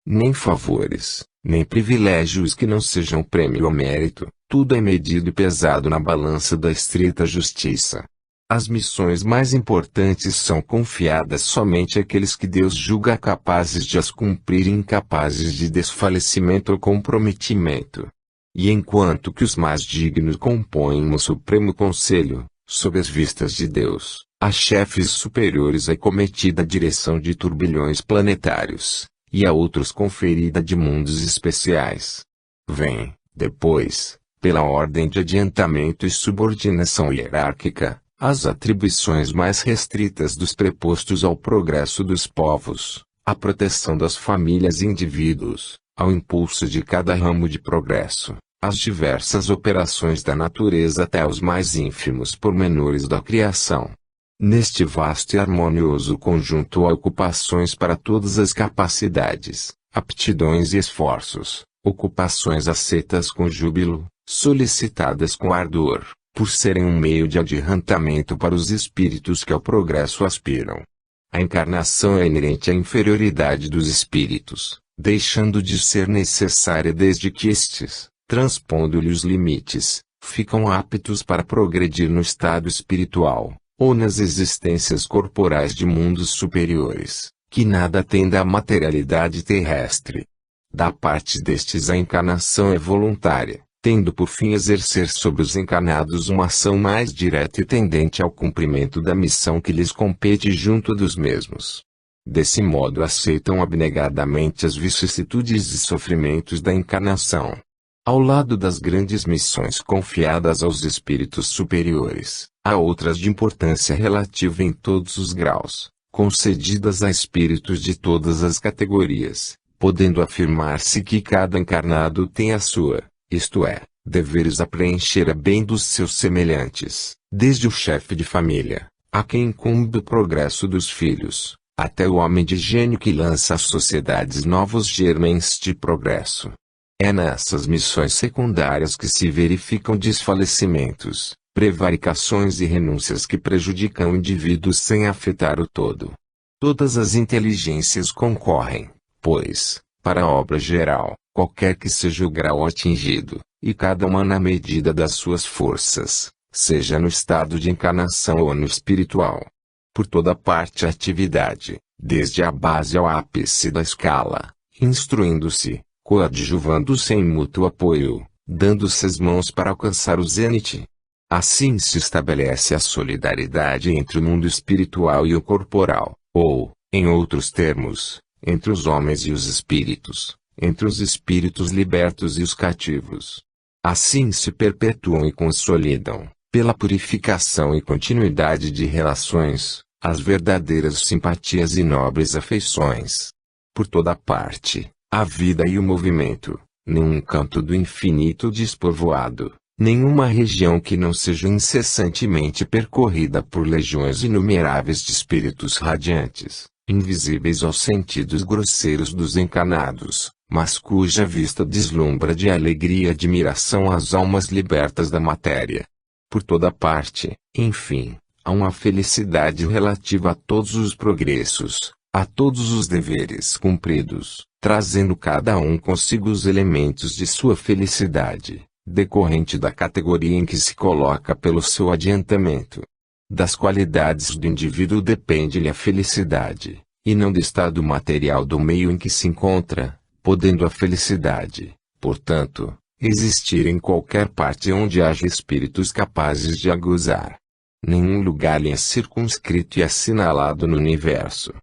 S1: Nem favores, nem privilégios que não sejam prêmio ou mérito, tudo é medido e pesado na balança da estrita justiça. As missões mais importantes são confiadas somente àqueles que Deus julga capazes de as cumprir e incapazes de desfalecimento ou comprometimento. E enquanto que os mais dignos compõem o Supremo Conselho, sob as vistas de Deus, a chefes superiores é cometida a direção de turbilhões planetários, e a outros conferida de mundos especiais. Vem, depois, pela ordem de adiantamento e subordinação hierárquica, as atribuições mais restritas dos prepostos ao progresso dos povos, à proteção das famílias e indivíduos, ao impulso de cada ramo de progresso, às diversas operações da natureza até aos mais ínfimos pormenores da criação. Neste vasto e harmonioso conjunto há ocupações para todas as capacidades, aptidões e esforços, ocupações aceitas com júbilo, solicitadas com ardor, por serem um meio de adiantamento para os espíritos que ao progresso aspiram. A encarnação é inerente à inferioridade dos espíritos, deixando de ser necessária desde que estes, transpondo-lhe os limites, ficam aptos para progredir no estado espiritual, ou nas existências corporais de mundos superiores, que nada têm da materialidade terrestre. Da parte destes a encarnação é voluntária, tendo por fim exercer sobre os encarnados uma ação mais direta e tendente ao cumprimento da missão que lhes compete junto dos mesmos. Desse modo aceitam abnegadamente as vicissitudes e sofrimentos da encarnação. Ao lado das grandes missões confiadas aos espíritos superiores, há outras de importância relativa em todos os graus, concedidas a espíritos de todas as categorias, podendo afirmar-se que cada encarnado tem a sua, isto é, deveres a preencher a bem dos seus semelhantes, desde o chefe de família, a quem incumbe o progresso dos filhos, até o homem de gênio que lança às sociedades novos germens de progresso. É nessas missões secundárias que se verificam desfalecimentos, prevaricações e renúncias que prejudicam o indivíduo sem afetar o todo. Todas as inteligências concorrem, pois, para a obra geral, qualquer que seja o grau atingido, e cada uma na medida das suas forças, seja no estado de encarnação ou no espiritual. Por toda parte a atividade, desde a base ao ápice da escala, instruindo-se, coadjuvando-se em mútuo apoio, dando-se as mãos para alcançar o zênite. Assim se estabelece a solidariedade entre o mundo espiritual e o corporal, ou, em outros termos, entre os homens e os espíritos, entre os espíritos libertos e os cativos. Assim se perpetuam e consolidam, pela purificação e continuidade de relações, as verdadeiras simpatias e nobres afeições. Por toda parte, a vida e o movimento, nenhum canto do infinito despovoado, nenhuma região que não seja incessantemente percorrida por legiões inumeráveis de espíritos radiantes, invisíveis aos sentidos grosseiros dos encarnados, mas cuja vista deslumbra de alegria e admiração as almas libertas da matéria. Por toda parte, enfim, há uma felicidade relativa a todos os progressos, a todos os deveres cumpridos, trazendo cada um consigo os elementos de sua felicidade, decorrente da categoria em que se coloca pelo seu adiantamento. Das qualidades do indivíduo depende-lhe a felicidade, e não do estado material do meio em que se encontra, podendo a felicidade, portanto, existir em qualquer parte onde haja espíritos capazes de a gozar. Nenhum lugar lhe é circunscrito e assinalado no universo.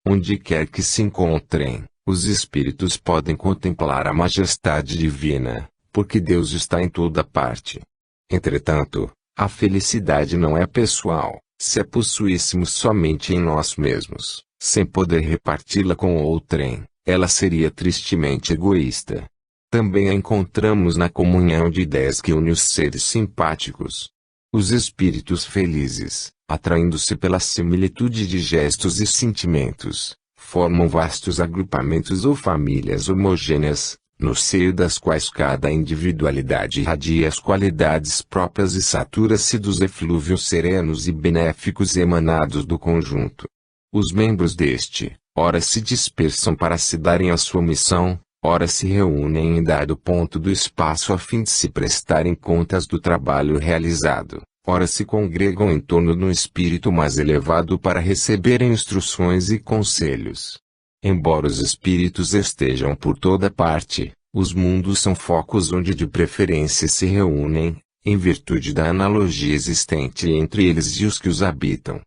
S1: Onde quer que se encontrem, os espíritos podem contemplar a majestade divina, porque Deus está em toda parte. Entretanto, a felicidade não é pessoal, se a possuíssemos somente em nós mesmos, sem poder reparti-la com outrem, ela seria tristemente egoísta. Também a encontramos na comunhão de ideias que une os seres simpáticos. Os espíritos felizes, atraindo-se pela similitude de gestos e sentimentos, formam vastos agrupamentos ou famílias homogêneas, no seio das quais cada individualidade irradia as qualidades próprias e satura-se dos eflúvios serenos e benéficos emanados do conjunto. Os membros deste, ora se dispersam para se darem a sua missão, ora se reúnem em dado ponto do espaço a fim de se prestarem contas do trabalho realizado, ora se congregam em torno de um espírito mais elevado para receberem instruções e conselhos. Embora os espíritos estejam por toda parte, os mundos são focos onde de preferência se reúnem, em virtude da analogia existente entre eles e os que os habitam.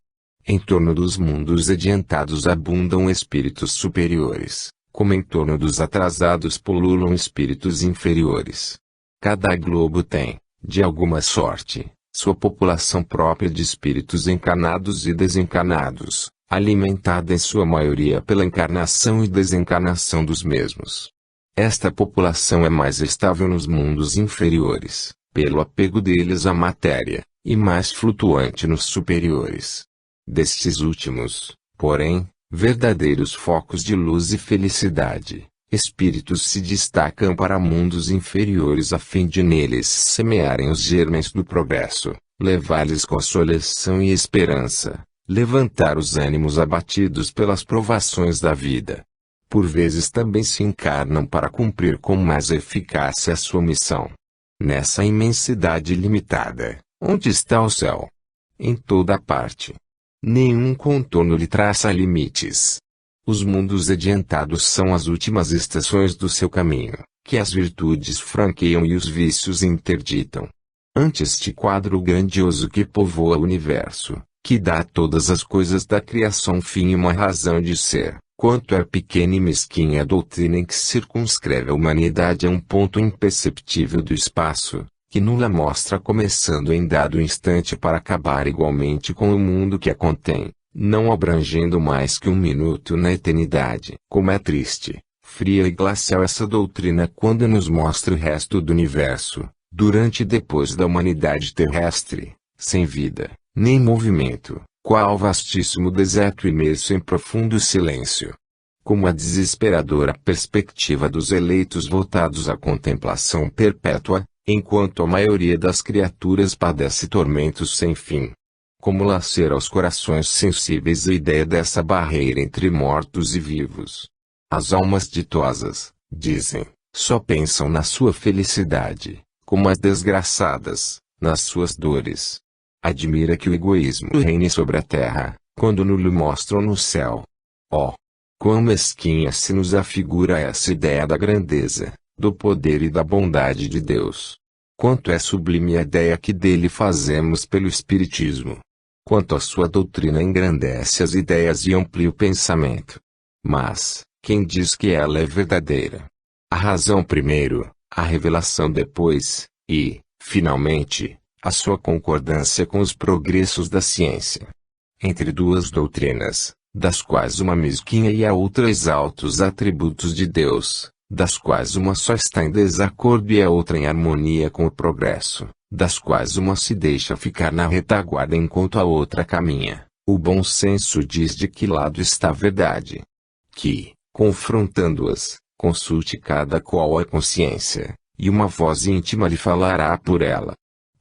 S1: Em torno dos mundos adiantados abundam espíritos superiores, como em torno dos atrasados pululam espíritos inferiores. Cada globo tem, de alguma sorte, sua população própria de espíritos encarnados e desencarnados, alimentada em sua maioria pela encarnação e desencarnação dos mesmos. Esta população é mais estável nos mundos inferiores, pelo apego deles à matéria, e mais flutuante nos superiores. Destes últimos, porém, verdadeiros focos de luz e felicidade, espíritos se destacam para mundos inferiores a fim de neles semearem os germens do progresso, levar-lhes consolação e esperança, levantar os ânimos abatidos pelas provações da vida. por vezes também se encarnam para cumprir com mais eficácia a sua missão. Nessa imensidade ilimitada, onde está o céu? Em toda parte. Nenhum contorno lhe traça limites. Os mundos adiantados são as últimas estações do seu caminho, que as virtudes franqueiam e os vícios interditam. Ante este quadro grandioso que povoa o universo, que dá a todas as coisas da criação fim e uma razão de ser, quanto é pequena e mesquinha a doutrina em que circunscreve a humanidade a um ponto imperceptível do espaço, que nula mostra começando em dado instante para acabar igualmente com o mundo que a contém, não abrangendo mais que um minuto na eternidade. Como é triste, fria e glacial essa doutrina quando nos mostra o resto do universo, durante e depois da humanidade terrestre, sem vida, nem movimento, qual vastíssimo deserto imerso em profundo silêncio. Como a desesperadora perspectiva dos eleitos voltados à contemplação perpétua, enquanto a maioria das criaturas padece tormentos sem fim. Como lacera aos corações sensíveis a ideia dessa barreira entre mortos e vivos. As almas ditosas, dizem, só pensam na sua felicidade, como as desgraçadas, nas suas dores. Admira que o egoísmo reine sobre a terra, quando nulo mostram no céu. Oh! Quão mesquinha se nos afigura essa ideia da grandeza, do poder e da bondade de Deus. Quanto é sublime a ideia que dele fazemos pelo Espiritismo. Quanto a sua doutrina engrandece as ideias e amplia o pensamento. Mas, quem diz que ela é verdadeira? A razão primeiro, a revelação depois, e, finalmente, a sua concordância com os progressos da ciência. Entre duas doutrinas, das quais uma mesquinha e a outra exalta os atributos de Deus, das quais uma só está em desacordo e a outra em harmonia com o progresso, das quais uma se deixa ficar na retaguarda enquanto a outra caminha, o bom senso diz de que lado está a verdade. Que, confrontando-as, consulte cada qual a consciência, e uma voz íntima lhe falará por ela.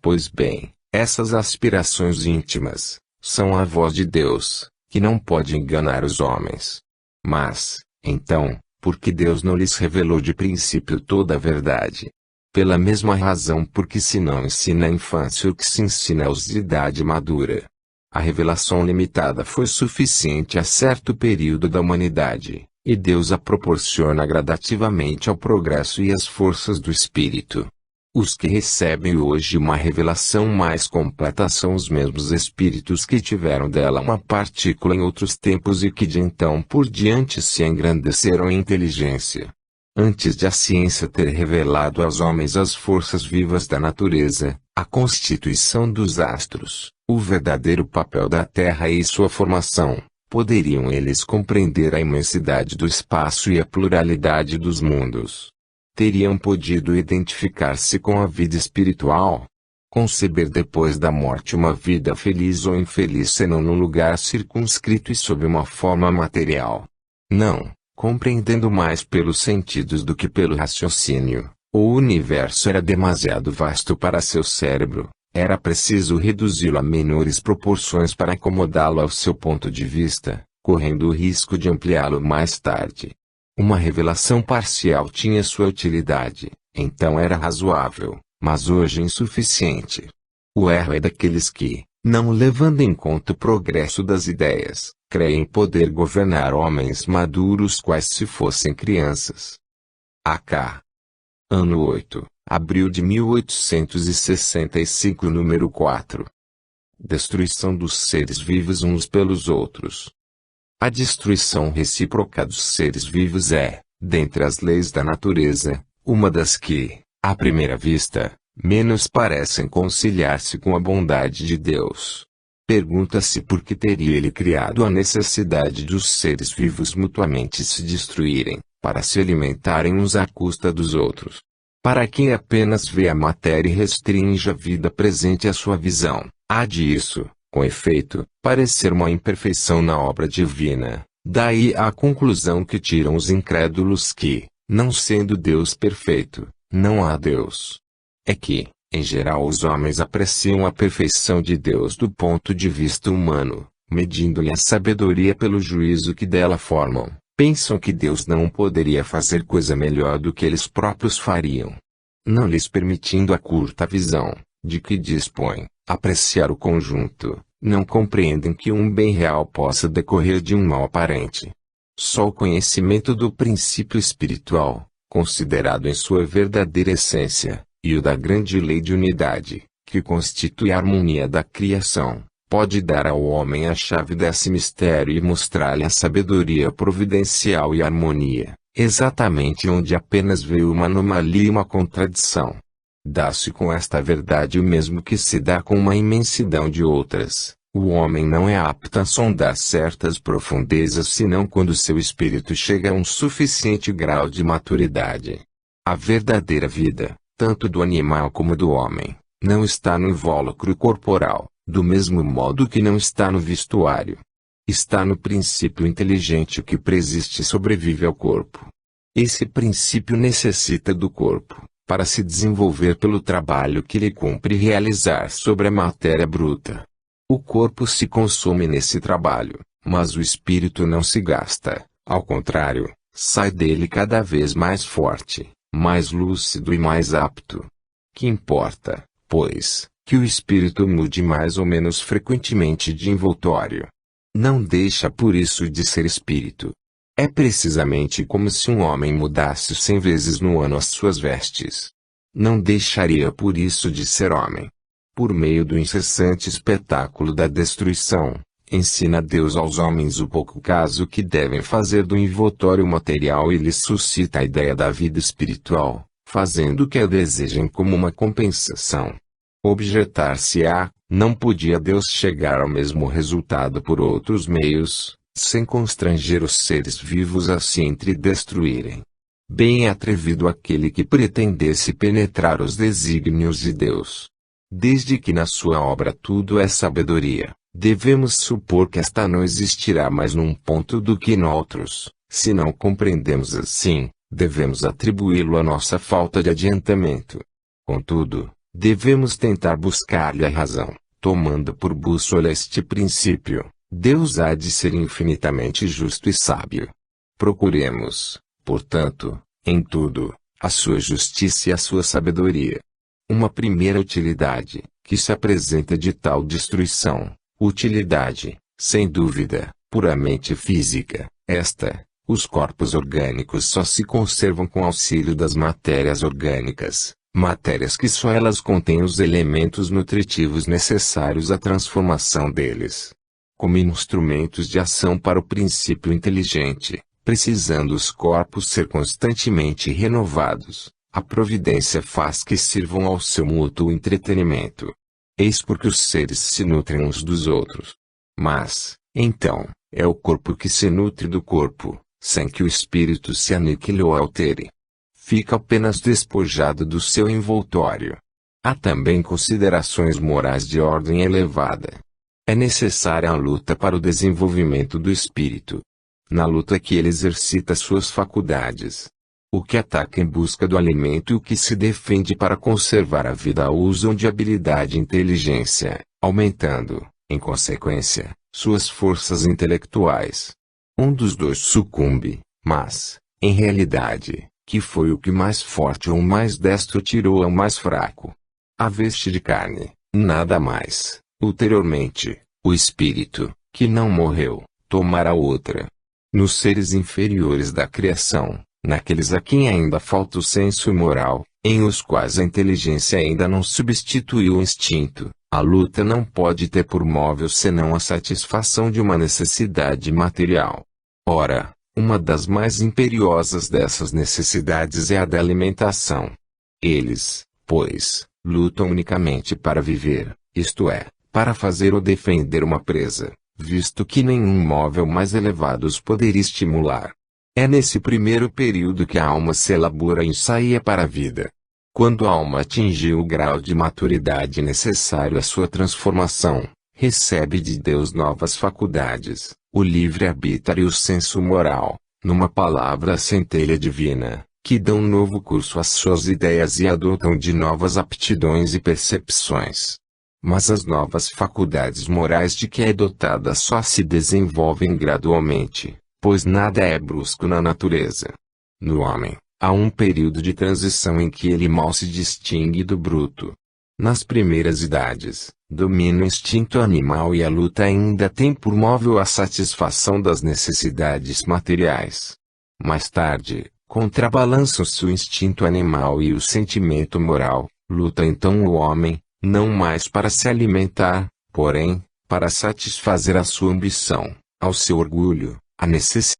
S1: Pois bem, essas aspirações íntimas, são a voz de Deus, que não pode enganar os homens. Mas, então, por que Deus não lhes revelou de princípio toda a verdade? Pela mesma razão porque se não ensina à infância o que se ensina aos de idade madura. A revelação limitada foi suficiente a certo período da humanidade, e Deus a proporciona gradativamente ao progresso e às forças do espírito. Os que recebem hoje uma revelação mais completa são os mesmos espíritos que tiveram dela uma partícula em outros tempos e que de então por diante se engrandeceram em inteligência. Antes de a ciência ter revelado aos homens as forças vivas da natureza, a constituição dos astros, o verdadeiro papel da Terra e sua formação, poderiam eles compreender a imensidade do espaço e a pluralidade dos mundos. Teriam podido identificar-se com a vida espiritual? Conceber depois da morte uma vida feliz ou infeliz senão num lugar circunscrito e sob uma forma material? Não, compreendendo mais pelos sentidos do que pelo raciocínio, o universo era demasiado vasto para seu cérebro, era preciso reduzi-lo a menores proporções para acomodá-lo ao seu ponto de vista, correndo o risco de ampliá-lo mais tarde. Uma revelação parcial tinha sua utilidade, então era razoável, mas hoje insuficiente. O erro é daqueles que, não levando em conta o progresso das ideias, creem poder governar homens maduros quais se fossem crianças. A.K. Ano 8, abril de 1865, número 4. Destruição dos seres vivos uns pelos outros. A destruição recíproca dos seres vivos é, dentre as leis da natureza, uma das que, à primeira vista, menos parecem conciliar-se com a bondade de Deus. Pergunta-se por que teria ele criado a necessidade dos seres vivos mutuamente se destruírem, para se alimentarem uns à custa dos outros. Para quem apenas vê a matéria e restringe a vida presente à sua visão, há de isso, com efeito, parecer uma imperfeição na obra divina. Daí a conclusão que tiram os incrédulos que, não sendo Deus perfeito, não há Deus. É que, em geral, os homens apreciam a perfeição de Deus do ponto de vista humano, medindo-lhe a sabedoria pelo juízo que dela formam, Pensam que Deus não poderia fazer coisa melhor do que eles próprios fariam. Não lhes permitindo a curta visão, de que dispõem, apreciar o conjunto, não compreendem que um bem real possa decorrer de um mal aparente. Só o conhecimento do princípio espiritual, considerado em sua verdadeira essência, e o da grande lei de unidade, que constitui a harmonia da criação, pode dar ao homem a chave desse mistério e mostrar-lhe a sabedoria providencial e a harmonia, exatamente onde apenas veio uma anomalia e uma contradição. Dá-se com esta verdade o mesmo que se dá com uma imensidão de outras. O homem não é apto a sondar certas profundezas senão quando seu espírito chega a um suficiente grau de maturidade. A verdadeira vida, tanto do animal como do homem, não está no invólucro corporal, do mesmo modo que não está no vestuário. Está no princípio inteligente que preexiste e sobrevive ao corpo. Esse princípio necessita do corpo, para se desenvolver pelo trabalho que lhe cumpre realizar sobre a matéria bruta. O corpo se consome nesse trabalho, mas o espírito não se gasta, ao contrário, sai dele cada vez mais forte, mais lúcido e mais apto. Que importa, pois, que o espírito mude mais ou menos frequentemente de envoltório. Não deixa por isso de ser espírito. É precisamente como se um homem mudasse 100 vezes no ano as suas vestes. Não deixaria por isso de ser homem. Por meio do incessante espetáculo da destruição, ensina Deus aos homens o pouco caso que devem fazer do envoltório material e lhes suscita a ideia da vida espiritual, fazendo o que a desejem como uma compensação. Objetar-se-á, não podia Deus chegar ao mesmo resultado por outros meios, sem constranger os seres vivos a se entre-destruírem. Bem atrevido aquele que pretendesse penetrar os desígnios de Deus. Desde que na sua obra tudo é sabedoria, devemos supor que esta não existirá mais num ponto do que noutros. Se não compreendemos assim, devemos atribuí-lo à nossa falta de adiantamento. Contudo, devemos tentar buscar-lhe a razão, tomando por bússola este princípio: Deus há de ser infinitamente justo e sábio. Procuremos, portanto, em tudo, a sua justiça e a sua sabedoria. Uma primeira utilidade, que se apresenta de tal destruição, utilidade, sem dúvida, puramente física, os corpos orgânicos só se conservam com auxílio das matérias orgânicas, matérias que só elas contêm os elementos nutritivos necessários à transformação deles. Como instrumentos de ação para o princípio inteligente, precisando os corpos ser constantemente renovados, a providência faz que sirvam ao seu mútuo entretenimento. Eis porque os seres se nutrem uns dos outros. Mas, então, é o corpo que se nutre do corpo, sem que o espírito se aniquile ou altere. Fica apenas despojado do seu envoltório. Há também considerações morais de ordem elevada. É necessária a luta para o desenvolvimento do espírito. Na luta que ele exercita suas faculdades. O que ataca em busca do alimento e o que se defende para conservar a vida usam de habilidade e inteligência, aumentando, em consequência, suas forças intelectuais. Um dos dois sucumbe, mas, em realidade, que foi o que mais forte ou mais destro tirou ao mais fraco? A veste de carne, nada mais. Ulteriormente, o espírito, que não morreu, tomará outra. Nos seres inferiores da criação, naqueles a quem ainda falta o senso moral, em os quais a inteligência ainda não substituiu o instinto, a luta não pode ter por móvel senão a satisfação de uma necessidade material. Ora, uma das mais imperiosas dessas necessidades é a da alimentação. Eles, pois, lutam unicamente para viver, isto é, para fazer ou defender uma presa, visto que nenhum móvel mais elevado os poderia estimular. É nesse primeiro período que a alma se elabora e ensaia para a vida. Quando a alma atingiu o grau de maturidade necessário à sua transformação, recebe de Deus novas faculdades, o livre-arbítrio e o senso moral, numa palavra a centelha divina, que dão novo curso às suas ideias e a dotam de novas aptidões e percepções. Mas as novas faculdades morais de que é dotada só se desenvolvem gradualmente, pois nada é brusco na natureza. No homem, há um período de transição em que ele mal se distingue do bruto. Nas primeiras idades, domina o instinto animal e a luta ainda tem por móvel a satisfação das necessidades materiais. Mais tarde, contrabalançam-se o instinto animal e o sentimento moral. Luta então o homem, não mais para se alimentar, porém, para satisfazer a sua ambição, ao seu orgulho, à necessidade